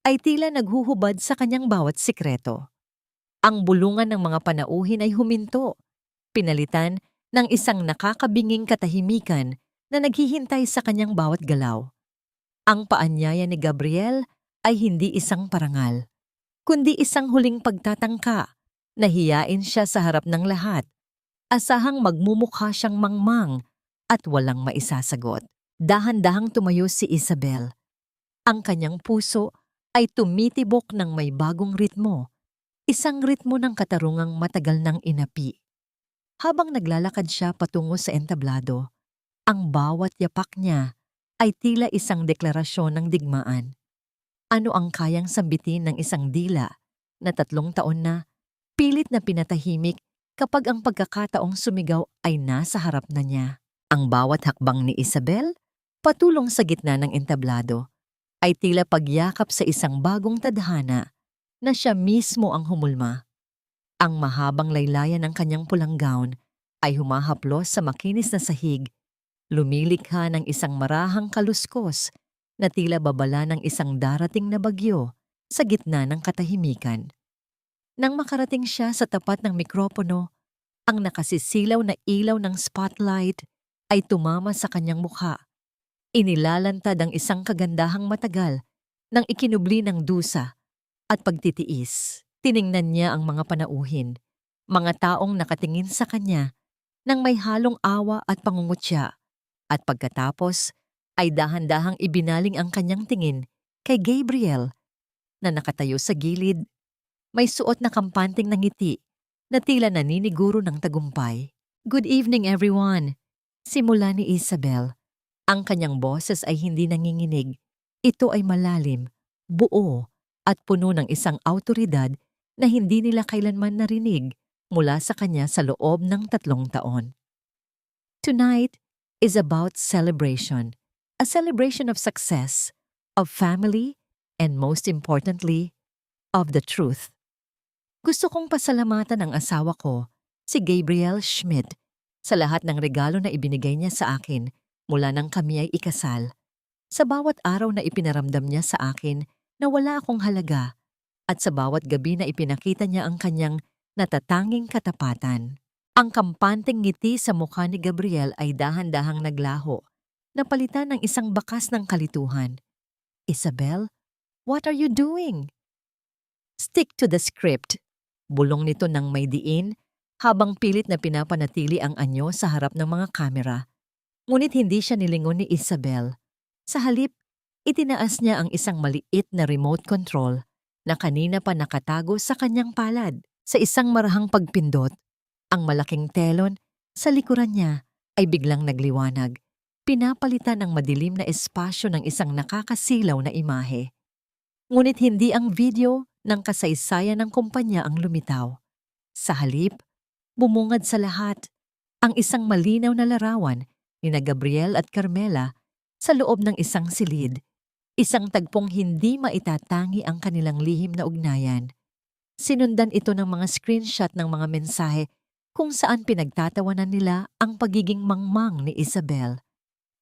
ay tila naghuhubad sa kanyang bawat sikreto. Ang bulungan ng mga panauhin ay huminto, pinalitan ng isang nakakabinging katahimikan na naghihintay sa kanyang bawat galaw. Ang paanyaya ni Gabriel ay hindi isang parangal, kundi isang huling pagtatangka. Nahiyain siya sa harap ng lahat. Asahang magmumukha siyang mangmang at walang maisasagot. Dahan-dahang tumayo si Isabel. Ang kanyang puso ay tumitibok ng may bagong ritmo, isang ritmo ng katarungang matagal ng inapi. Habang naglalakad siya patungo sa entablado, ang bawat yapak niya ay tila isang deklarasyon ng digmaan. Ano ang kayang sambitin ng isang dila na 3 taon na pilit na pinatahimik kapag ang pagkakataong sumigaw ay nasa harap na niya? Ang bawat hakbang ni Isabel, patulong sa gitna ng entablado, ay tila pagyakap sa isang bagong tadhana na siya mismo ang humulma. Ang mahabang laylayan ng kanyang pulang gown ay humahaplos sa makinis na sahig, lumilikha ng isang marahang kaluskos na tila babala ng isang darating na bagyo sa gitna ng katahimikan. Nang makarating siya sa tapat ng mikropono, ang nakasisilaw na ilaw ng spotlight ay tumama sa kanyang mukha. Inilalantad ang isang kagandahang matagal nang ikinubli ng dusa at pagtitiis. Tiningnan niya ang mga panauhin, mga taong nakatingin sa kanya nang may halong awa at pangungutya, at pagkatapos ay dahan-dahang ibinaling ang kanyang tingin kay Gabriel na nakatayo sa gilid. May suot na kampanting na ngiti na tila naniniguro ng tagumpay. "Good evening, everyone," simula ni Isabel. Ang kanyang boses ay hindi nanginginig. Ito ay malalim, buo, at puno ng isang awtoridad na hindi nila kailanman narinig mula sa kanya sa loob ng 3 taon. Tonight is about celebration. A celebration of success, of family, and most importantly, of the truth. Gusto kong pasalamatan ang asawa ko, si Gabriel Schmidt, sa lahat ng regalo na ibinigay niya sa akin mula nang kami ay ikasal. Sa bawat araw na ipinaramdam niya sa akin na wala akong halaga, at sa bawat gabi na ipinakita niya ang kanyang natatanging katapatan. Ang kampanting ngiti sa mukha ni Gabriel ay dahan-dahang naglaho, napalitan ng isang bakas ng kalituhan. "Isabel, what are you doing?" "Stick to the script," bulong nito ng may diin habang pilit na pinapanatili ang anyo sa harap ng mga kamera. Ngunit hindi siya nilingon ni Isabel. Sa halip, itinaas niya ang isang maliit na remote control na kanina pa nakatago sa kanyang palad. Sa isang marahang pagpindot, ang malaking telon sa likuran niya ay biglang nagliwanag, pinapalitan ng madilim na espasyo ng isang nakakasilaw na imahe. Ngunit hindi ang video ng kasaysayan ng kumpanya ang lumitaw. Sa halip, bumungad sa lahat ang isang malinaw na larawan ni na Gabriel at Carmela sa loob ng isang silid, isang tagpong hindi maitatangi ang kanilang lihim na ugnayan. Sinundan ito ng mga screenshot ng mga mensahe kung saan pinagtatawanan nila ang pagiging mangmang ni Isabel,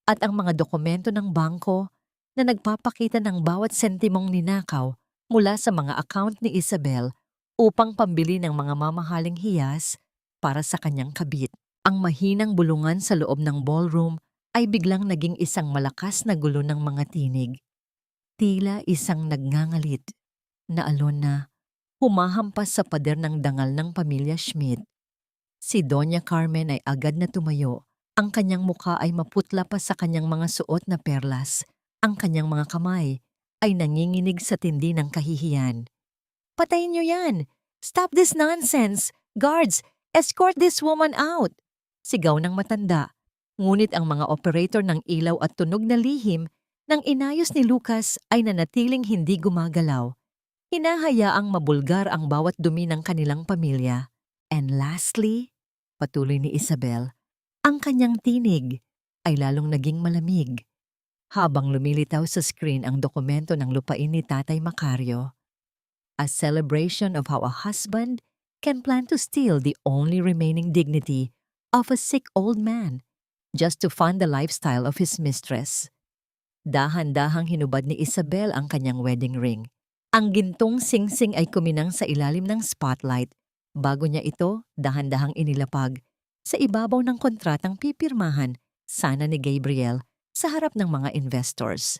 at ang mga dokumento ng bangko na nagpapakita ng bawat sentimong ninakaw mula sa mga account ni Isabel upang pambili ng mga mamahaling hiyas para sa kanyang kabit. Ang mahinang bulungan sa loob ng ballroom ay biglang naging isang malakas na gulo ng mga tinig. Tila isang nagngangalit na alon na humahampas sa pader ng dangal ng pamilya Schmidt. Si Doña Carmen ay agad na tumayo. Ang kanyang mukha ay maputla pa sa kanyang mga suot na perlas. Ang kanyang mga kamay ay nanginginig sa tindi ng kahihiyan. "Patayin niyo yan! Stop this nonsense! Guards, escort this woman out!" Sigaw ng matanda. Ngunit ang mga operator ng ilaw at tunog na lihim ng inayos ni Lucas ay nanatiling hindi gumagalaw. Hinahayaang mabulgar ang bawat dumi ng kanilang pamilya. And lastly, patuloy ni Isabel, ang kanyang tinig ay lalong naging malamig habang lumilitaw sa screen ang dokumento ng lupain ni Tatay Macario. A celebration of how a husband can plan to steal the only remaining dignity of a sick old man just to fund the lifestyle of his mistress. Dahan-dahang hinubad ni Isabel ang kanyang wedding ring. Ang gintong singsing ay kuminang sa ilalim ng spotlight bago niya ito dahan-dahang inilapag sa ibabaw ng kontratang pipirmahan sana ni Gabriel sa harap ng mga investors.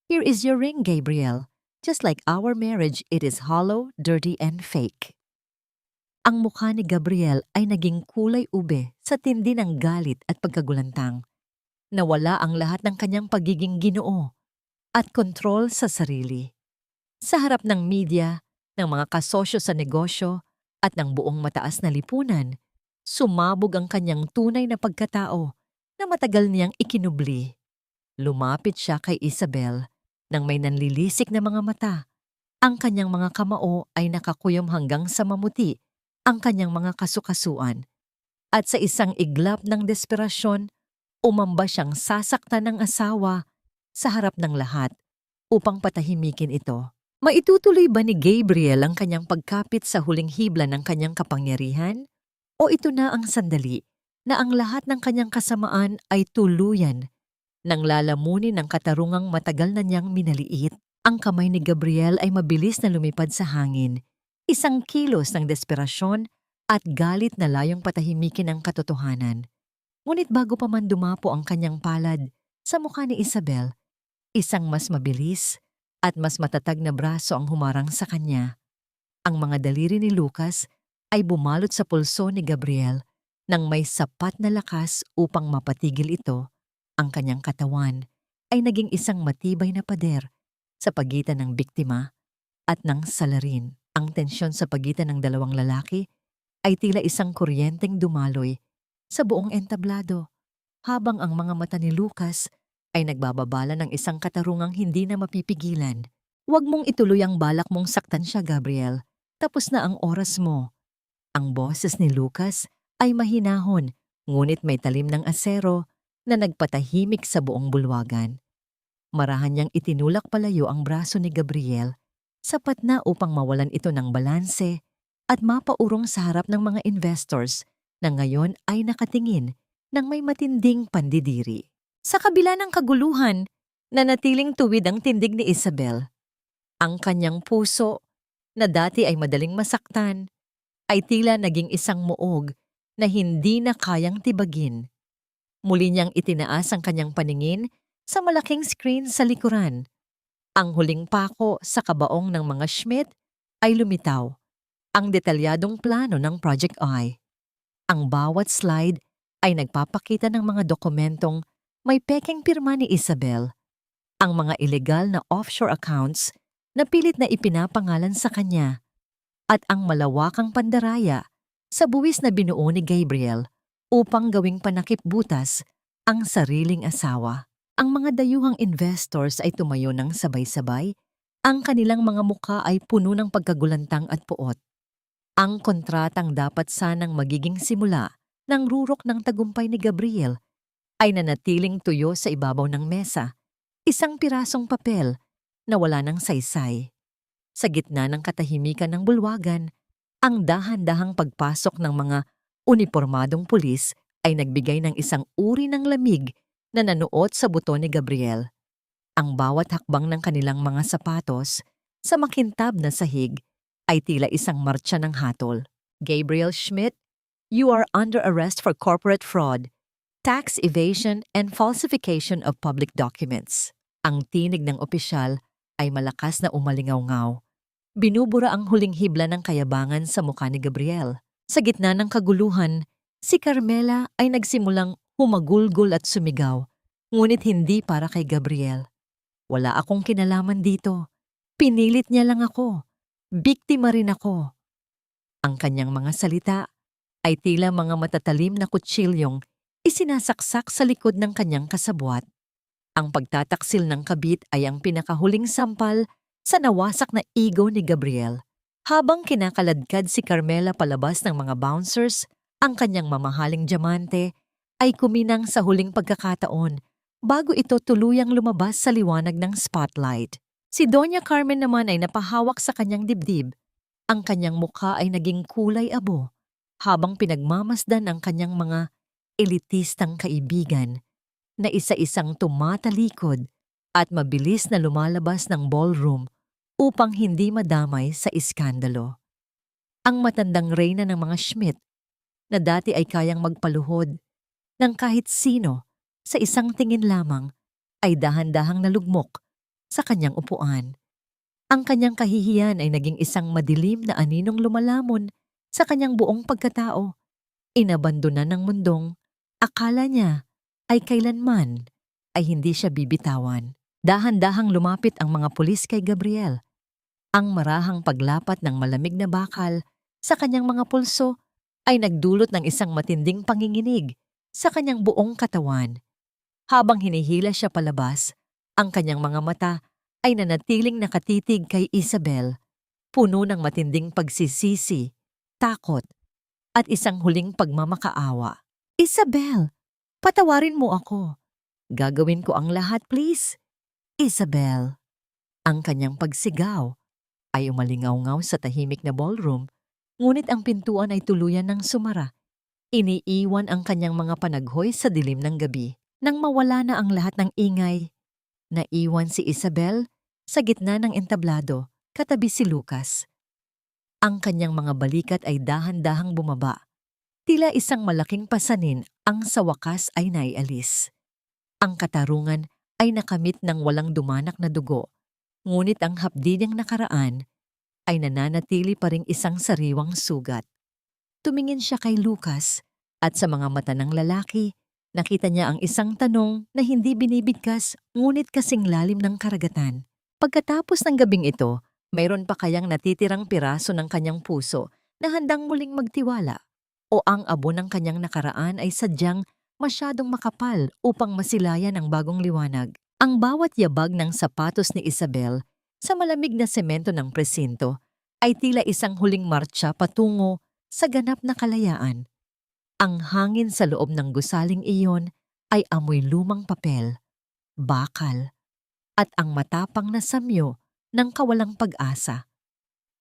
Here is your ring, Gabriel. Just like our marriage, it is hollow, dirty, and fake. Ang mukha ni Gabriel ay naging kulay ube sa tindi ng galit at pagkagulantang. Nawala ang lahat ng kanyang pagiging ginoo at kontrol sa sarili. Sa harap ng media, ng mga kasosyo sa negosyo at ng buong mataas na lipunan, sumabog ang kanyang tunay na pagkatao na matagal niyang ikinubli. Lumapit siya kay Isabel nang may nanlilisik na mga mata. Ang kanyang mga kamao ay nakakuyom hanggang sa mamuti ang kanyang mga kasukasuan. At sa isang iglap ng desperasyon, umamba siyang sasaktan ng asawa sa harap ng lahat upang patahimikin ito. Maitutuloy ba ni Gabriel ang kanyang pagkapit sa huling hibla ng kanyang kapangyarihan? O ito na ang sandali na ang lahat ng kanyang kasamaan ay tuluyan nang lalamunin ng katarungang matagal na niyang minaliit? Ang kamay ni Gabriel ay mabilis na lumipad sa hangin, isang kilos ng desperasyon at galit na layong patahimikin ang katotohanan. Ngunit bago pa man dumapo ang kanyang palad sa mukha ni Isabel, isang mas mabilis at mas matatag na braso ang humarang sa kanya. Ang mga daliri ni Lucas ay bumalot sa pulso ni Gabriel nang may sapat na lakas upang mapatigil ito. Ang kanyang katawan ay naging isang matibay na pader sa pagitan ng biktima at ng salarin. Ang tensyon sa pagitan ng dalawang lalaki ay tila isang kuryenteng dumaloy sa buong entablado, habang ang mga mata ni Lucas ay nagbababala ng isang katarungang hindi na mapipigilan. Huwag mong ituloy ang balak mong saktan siya, Gabriel. Tapos na ang oras mo. Ang boses ni Lucas ay mahinahon, ngunit may talim ng asero na nagpatahimik sa buong bulwagan. Marahan niyang itinulak palayo ang braso ni Gabriel, sapat na upang mawalan ito ng balanse at mapaurong sa harap ng mga investors na ngayon ay nakatingin ng may matinding pandidiri. Sa kabila ng kaguluhan, nanatiling tuwid ang tindig ni Isabel. Ang kanyang puso, na dati ay madaling masaktan, ay tila naging isang muog na hindi na kayang tibagin. Muli niyang itinaas ang kanyang paningin sa malaking screen sa likuran. Ang huling pako sa kabaong ng mga Schmidt ay lumitaw, ang detalyadong plano ng Project I. Ang bawat slide ay nagpapakita ng mga dokumentong may pekeng pirma ni Isabel, ang mga ilegal na offshore accounts na pilit na ipinapangalan sa kanya, at ang malawakang pandaraya sa buwis na binuo ni Gabriel upang gawing panakip-butas ang sariling asawa. Ang mga dayuhang investors ay tumayo ng sabay-sabay, ang kanilang mga mukha ay puno ng pagkagulantang at puot. Ang kontratang dapat sanang magiging simula ng rurok ng tagumpay ni Gabriel ay nanatiling tuyo sa ibabaw ng mesa, isang pirasong papel na wala ng saysay. Sa gitna ng katahimikan ng bulwagan, ang dahan-dahang pagpasok ng mga unipormadong pulis ay nagbigay ng isang uri ng lamig na nanuot sa buto ni Gabriel. Ang bawat hakbang ng kanilang mga sapatos sa makintab na sahig ay tila isang martsa ng hatol. Gabriel Schmidt, you are under arrest for corporate fraud, tax evasion, and falsification of public documents. Ang tinig ng opisyal ay malakas na umalingaw-ngaw. Binubura ang huling hibla ng kayabangan sa mukha ni Gabriel. Sa gitna ng kaguluhan, si Carmela ay nagsimulang humagulgol at sumigaw, ngunit hindi para kay Gabriel. Wala akong kinalaman dito. Pinilit niya lang ako. Biktima rin ako. Ang kanyang mga salita ay tila mga matatalim na kutsilyong isinasaksak sa likod ng kanyang kasabwat. Ang pagtataksil ng kabit ay ang pinakahuling sampal sa nawasak na ego ni Gabriel. Habang kinakaladkad si Carmela palabas ng mga bouncers, ang kanyang mamahaling diamante ay kuminang sa huling pagkakataon bago ito tuluyang lumabas sa liwanag ng spotlight. Si Doña Carmen naman ay napahawak sa kanyang dibdib. Ang kanyang mukha ay naging kulay abo habang pinagmamasdan ang kanyang mga elitistang kaibigan na isa-isang tumatalikod at mabilis na lumalabas ng ballroom upang hindi madamay sa iskandalo. Ang matandang reyna ng mga Schmidt na dati ay kayang magpaluhod ng kahit sino sa isang tingin lamang ay dahan-dahang nalugmok sa kanyang upuan. Ang kanyang kahihiyan ay naging isang madilim na aninong lumalamon sa kanyang buong pagkatao. Inabandonan ng mundong akala niya ay kailanman ay hindi siya bibitawan. Dahan-dahang lumapit ang mga pulis kay Gabriel. Ang marahang paglapat ng malamig na bakal sa kanyang mga pulso ay nagdulot ng isang matinding panginginig sa kanyang buong katawan. Habang hinihila siya palabas, ang kanyang mga mata ay nanatiling nakatitig kay Isabel, puno ng matinding pagsisisi, takot, at isang huling pagmamakaawa. Isabel, patawarin mo ako. Gagawin ko ang lahat, please. Isabel. Ang kanyang pagsigaw ay umalingaw-ngaw sa tahimik na ballroom, ngunit ang pintuan ay tuluyan ng sumara. Iniiwan ang kanyang mga panaghoy sa dilim ng gabi. Nang mawala na ang lahat ng ingay, naiwan si Isabel sa gitna ng entablado, katabi si Lucas. Ang kanyang mga balikat ay dahan-dahang bumaba. Tila isang malaking pasanin ang sa wakas ay naialis. Ang katarungan ay nakamit ng walang dumanak na dugo, ngunit ang hapdi niyang nakaraan ay nananatili pa ring isang sariwang sugat. Tumingin siya kay Lucas at sa mga mata ng lalaki, nakita niya ang isang tanong na hindi binibigkas ngunit kasing lalim ng karagatan. Pagkatapos ng gabing ito, mayroon pa kayang natitirang piraso ng kanyang puso na handang muling magtiwala? O ang abo ng kanyang nakaraan ay sadyang masyadong makapal upang masilayan ang bagong liwanag? Ang bawat yabag ng sapatos ni Isabel sa malamig na semento ng presinto ay tila isang huling martsa patungo sa ganap na kalayaan. Ang hangin sa loob ng gusaling iyon ay amoy lumang papel, bakal, at ang matapang na samyo ng kawalang pag-asa.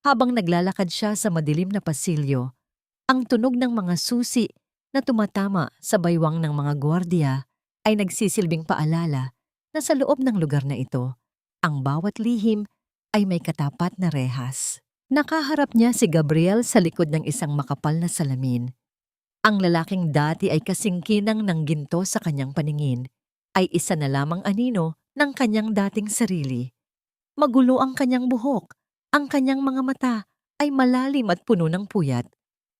Habang naglalakad siya sa madilim na pasilyo, ang tunog ng mga susi na tumatama sa baywang ng mga gwardiya ay nagsisilbing paalala na sa loob ng lugar na ito, ang bawat lihim ay may katapat na rehas. Nakaharap niya si Gabriel sa likod ng isang makapal na salamin. Ang lalaking dati ay kasingkinang ng ginto sa kanyang paningin, ay isa na lamang anino ng kanyang dating sarili. Magulo ang kanyang buhok, ang kanyang mga mata ay malalim at puno ng puyat,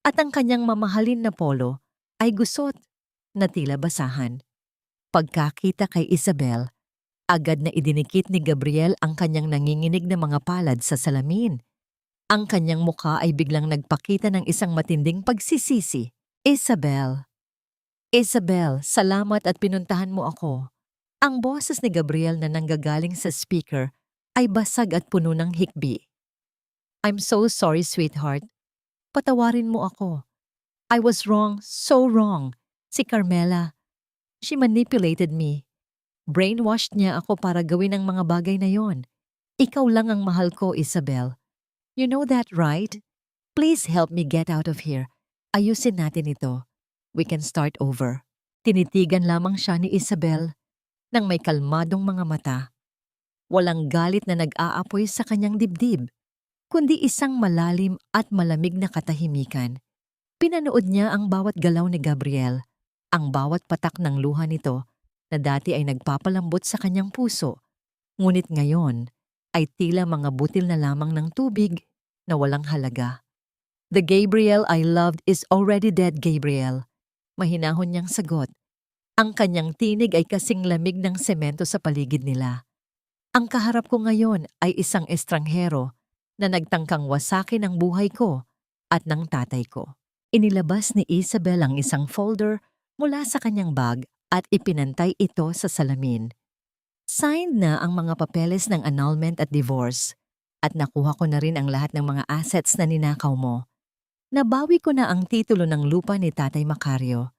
at ang kanyang mamahalin na polo ay gusot na tila basahan. Pagkakita kay Isabel, agad na idinikit ni Gabriel ang kanyang nanginginig na mga palad sa salamin. Ang kanyang mukha ay biglang nagpakita ng isang matinding pagsisisi. Isabel. Isabel, salamat at pinuntahan mo ako. Ang boses ni Gabriel na nanggagaling sa speaker ay basag at puno ng hikbi. I'm so sorry, sweetheart. Patawarin mo ako. I was wrong, so wrong. Si Carmela. She manipulated me. Brainwashed niya ako para gawin ang mga bagay na yon. Ikaw lang ang mahal ko, Isabel. You know that, right? Please help me get out of here. Ayusin natin ito. We can start over. Tinitigan lamang siya ni Isabel nang may kalmadong mga mata. Walang galit na nag-aapoy sa kanyang dibdib, kundi isang malalim at malamig na katahimikan. Pinanood niya ang bawat galaw ni Gabriel, ang bawat patak ng luha nito na dati ay nagpapalambot sa kanyang puso, ngunit ngayon ay tila mga butil na lamang ng tubig na walang halaga. The Gabriel I loved is already dead, Gabriel. Mahinahon niyang sagot. Ang kanyang tinig ay kasing lamig ng semento sa paligid nila. Ang kaharap ko ngayon ay isang estranghero na nagtangkang wasakin ang buhay ko at ng tatay ko. Inilabas ni Isabel ang isang folder mula sa kanyang bag at ipinantay ito sa salamin. Signed na ang mga papeles ng annulment at divorce at nakuha ko na rin ang lahat ng mga assets na ninakaw mo. Nabawi ko na ang titulo ng lupa ni Tatay Macario.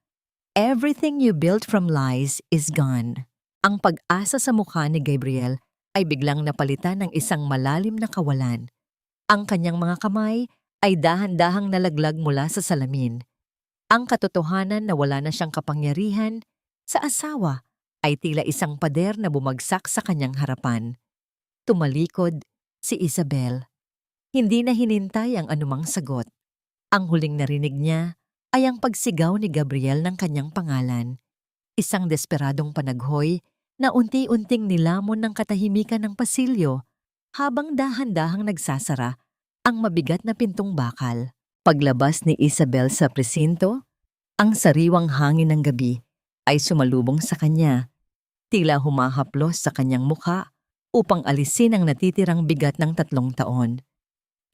Everything you built from lies is gone. Ang pag-asa sa mukha ni Gabriel ay biglang napalitan ng isang malalim na kawalan. Ang kanyang mga kamay ay dahan-dahang nalaglag mula sa salamin. Ang katotohanan na wala na siyang kapangyarihan sa asawa ay tila isang pader na bumagsak sa kanyang harapan. Tumalikod si Isabel. Hindi na hinintay ang anumang sagot. Ang huling narinig niya ay ang pagsigaw ni Gabriel ng kanyang pangalan. Isang desperadong panaghoy na unti-unting nilamon ng katahimikan ng pasilyo habang dahan-dahang nagsasara ang mabigat na pintong bakal. Paglabas ni Isabel sa presinto, ang sariwang hangin ng gabi ay sumalubong sa kanya, tila humahaplos sa kanyang mukha upang alisin ang natitirang bigat ng 3 taon.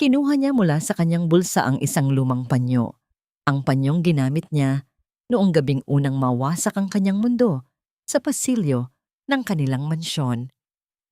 Kinuha niya mula sa kanyang bulsa ang isang lumang panyo. Ang panyong ginamit niya noong gabing unang mawasak ang kanyang mundo sa pasilyo ng kanilang mansyon.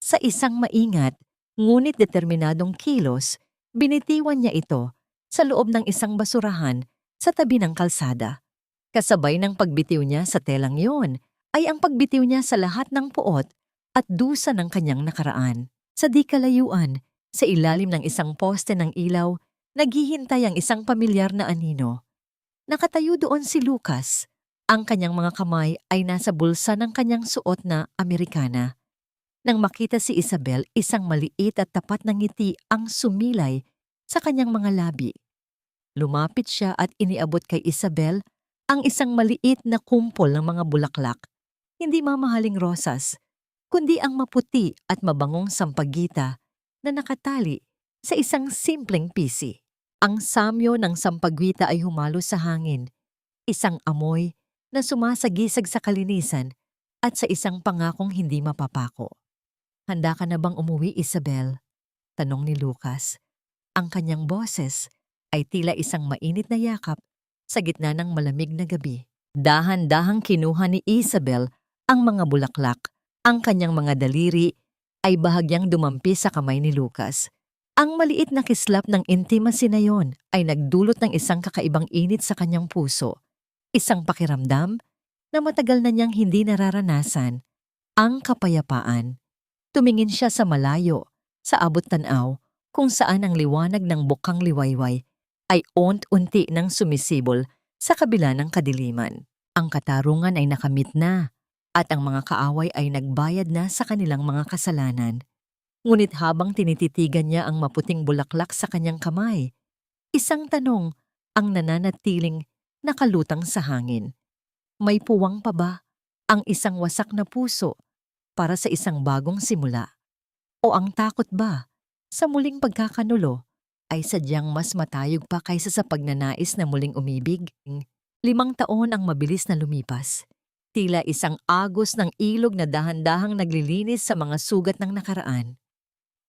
Sa isang maingat, ngunit determinadong kilos, binitiwan niya ito sa loob ng isang basurahan sa tabi ng kalsada. Kasabay ng pagbitiw niya sa telang iyon ay ang pagbitiw niya sa lahat ng puot at dusa ng kanyang nakaraan. Sa di kalayuan, sa ilalim ng isang poste ng ilaw, naghihintay ang isang pamilyar na anino. Nakatayo doon si Lucas. Ang kanyang mga kamay ay nasa bulsa ng kanyang suot na Amerikana. Nang makita si Isabel, isang maliit at tapat na ngiti ang sumilay sa kanyang mga labi. Lumapit siya at iniabot kay Isabel ang isang maliit na kumpol ng mga bulaklak. Hindi mamahaling rosas, kundi ang maputi at mabangong sampagita na nakatali sa isang simpleng pisi. Ang samyo ng sampagwita ay humalo sa hangin, isang amoy na sumasagisag sa kalinisan at sa isang pangakong hindi mapapako. "Handa ka na bang umuwi, Isabel?" tanong ni Lucas. Ang kanyang boses ay tila isang mainit na yakap sa gitna ng malamig na gabi. Dahan-dahang kinuha ni Isabel ang mga bulaklak. Ang kanyang mga daliri ay bahagyang dumampi sa kamay ni Lucas. Ang maliit na kislap ng intimacy na yon ay nagdulot ng isang kakaibang init sa kanyang puso. Isang pakiramdam na matagal na niyang hindi nararanasan. Ang kapayapaan. Tumingin siya sa malayo, sa abot tanaw, kung saan ang liwanag ng bukang liwayway ay unti-unti nang sumisibol sa kabila ng kadiliman. Ang katarungan ay nakamit na at ang mga kaaway ay nagbayad na sa kanilang mga kasalanan. Ngunit habang tinititigan niya ang maputing bulaklak sa kanyang kamay, isang tanong ang nananatiling nakalutang sa hangin. May puwang pa ba ang isang wasak na puso para sa isang bagong simula? O ang takot ba sa muling pagkakanulo ay sadyang mas matayog pa kaysa sa pagnanais na muling umibig? 5 taon ang mabilis na lumipas. Tila isang agos ng ilog na dahan-dahang naglilinis sa mga sugat ng nakaraan.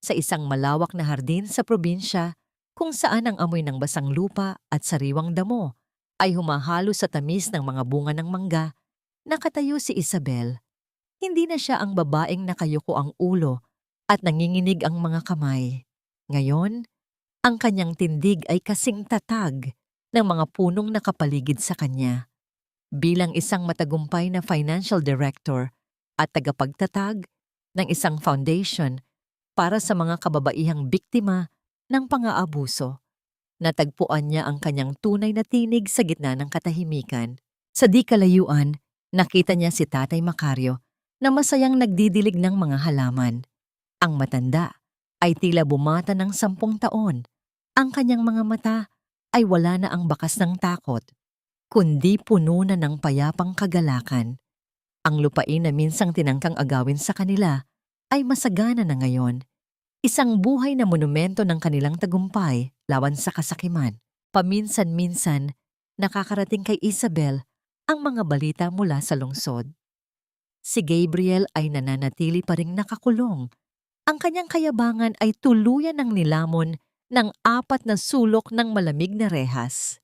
Sa isang malawak na hardin sa probinsya, kung saan ang amoy ng basang lupa at sariwang damo ay humahalo sa tamis ng mga bunga ng mangga, nakatayo si Isabel. Hindi na siya ang babaeng nakayuko ang ulo at nanginginig ang mga kamay. Ngayon, ang kanyang tindig ay kasing tatag ng mga punong nakapaligid sa kanya. Bilang isang matagumpay na financial director at tagapagtatag ng isang foundation para sa mga kababaihang biktima ng pang-aabuso, natagpuan niya ang kanyang tunay na tinig sa gitna ng katahimikan. Sa di kalayuan, nakita niya si Tatay Macario na masayang nagdidilig ng mga halaman. Ang matanda ay tila bumata ng 10 taon. Ang kanyang mga mata ay wala na ang bakas ng takot, kundi puno na ng payapang kagalakan. Ang lupain na minsang tinangkang agawin sa kanila ay masagana na ngayon. Isang buhay na monumento ng kanilang tagumpay laban sa kasakiman. Paminsan-minsan, nakakarating kay Isabel ang mga balita mula sa lungsod. Si Gabriel ay nananatili pa ring nakakulong. Ang kanyang kayabangan ay tuluyan ng nilamon ng 4 na sulok ng malamig na rehas.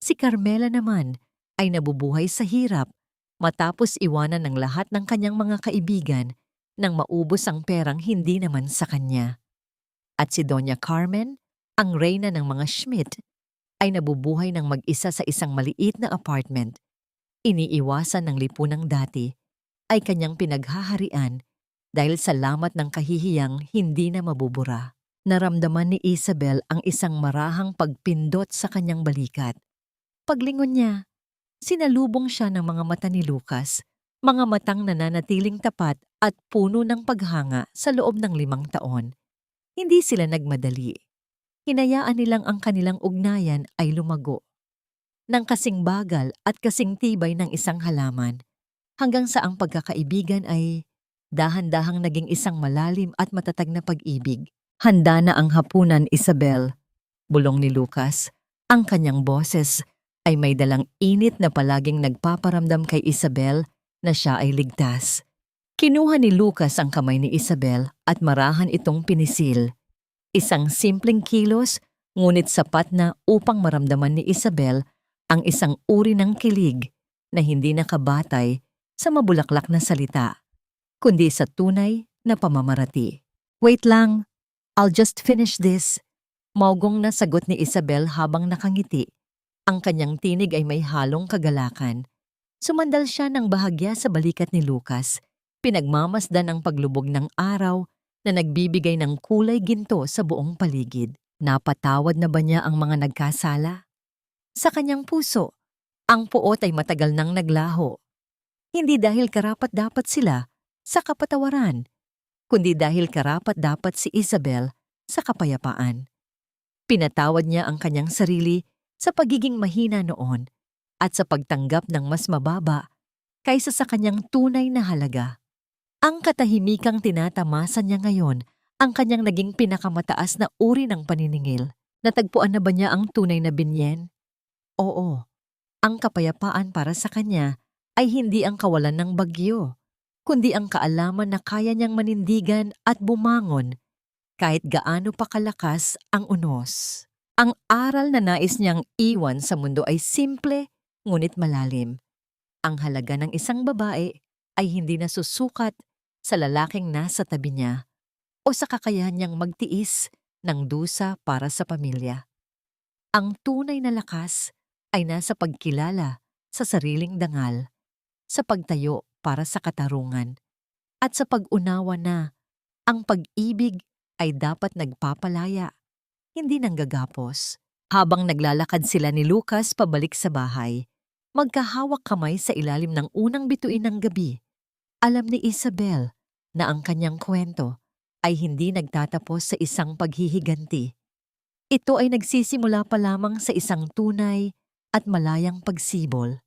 Si Carmela naman ay nabubuhay sa hirap matapos iwanan ng lahat ng kanyang mga kaibigan nang maubos ang perang hindi naman sa kanya. At si Doña Carmen, ang reyna ng mga Schmidt, ay nabubuhay ng mag-isa sa isang maliit na apartment. Iniiwasan ng lipunang dati ay kanyang pinaghaharian dahil sa lamat ng kahihiyang hindi na mabubura. Naramdaman ni Isabel ang isang marahang pagpindot sa kanyang balikat. Paglingon niya, sinalubong siya ng mga mata ni Lucas, mga matang nananatiling tapat at puno ng paghanga sa loob ng 5 taon. Hindi sila nagmadali. Hinayaan nilang ang kanilang ugnayan ay lumago. Nang kasing bagal at kasing tibay ng isang halaman, hanggang sa ang pagkakaibigan ay dahan-dahang naging isang malalim at matatag na pag-ibig. Handa na ang hapunan, Isabel. Bulong ni Lucas. Ang kanyang boses ay may dalang init na palaging nagpaparamdam kay Isabel na siya ay ligtas. Kinuha ni Lucas ang kamay ni Isabel at marahan itong pinisil. Isang simpleng kilos, ngunit sapat na upang maramdaman ni Isabel ang isang uri ng kilig na hindi nakabatay sa mabulaklak na salita, kundi sa tunay na pamamarati. Wait lang, I'll just finish this. Maugong na sagot ni Isabel habang nakangiti. Ang kanyang tinig ay may halong kagalakan. Sumandal siya ng bahagya sa balikat ni Lucas. Pinagmamasdan ang paglubog ng araw na nagbibigay ng kulay ginto sa buong paligid. Napatawad na ba niya ang mga nagkasala? Sa kanyang puso, ang puot ay matagal nang naglaho. Hindi dahil karapat-dapat sila sa kapatawaran, kundi dahil karapat-dapat si Isabel sa kapayapaan. Pinatawad niya ang kanyang sarili sa pagiging mahina noon at sa pagtanggap ng mas mababa kaysa sa kanyang tunay na halaga. Ang katahimikang tinatamasan niya ngayon ang kanyang naging pinakamataas na uri ng paniningil. Natagpuan na ba niya ang tunay na binyen? Oo, ang kapayapaan para sa kanya ay hindi ang kawalan ng bagyo, kundi ang kaalaman na kaya niyang manindigan at bumangon kahit gaano pa kalakas ang unos. Ang aral na nais niyang iwan sa mundo ay simple ngunit malalim. Ang halaga ng isang babae ay hindi nasusukat sa lalaking nasa tabi niya o sa kakayahan niyang magtiis ng dusa para sa pamilya. Ang tunay na lakas ay nasa pagkilala sa sariling dangal, sa pagtayo para sa katarungan, at sa pag-unawa na ang pag-ibig ay dapat nagpapalaya, hindi nanggagapos. Habang naglalakad sila ni Lucas pabalik sa bahay, magkahawak kamay sa ilalim ng unang bituin ng gabi, alam ni Isabel na ang kanyang kwento ay hindi nagtatapos sa isang paghihiganti. Ito ay nagsisimula pa lamang sa isang tunay at malayang pagsibol.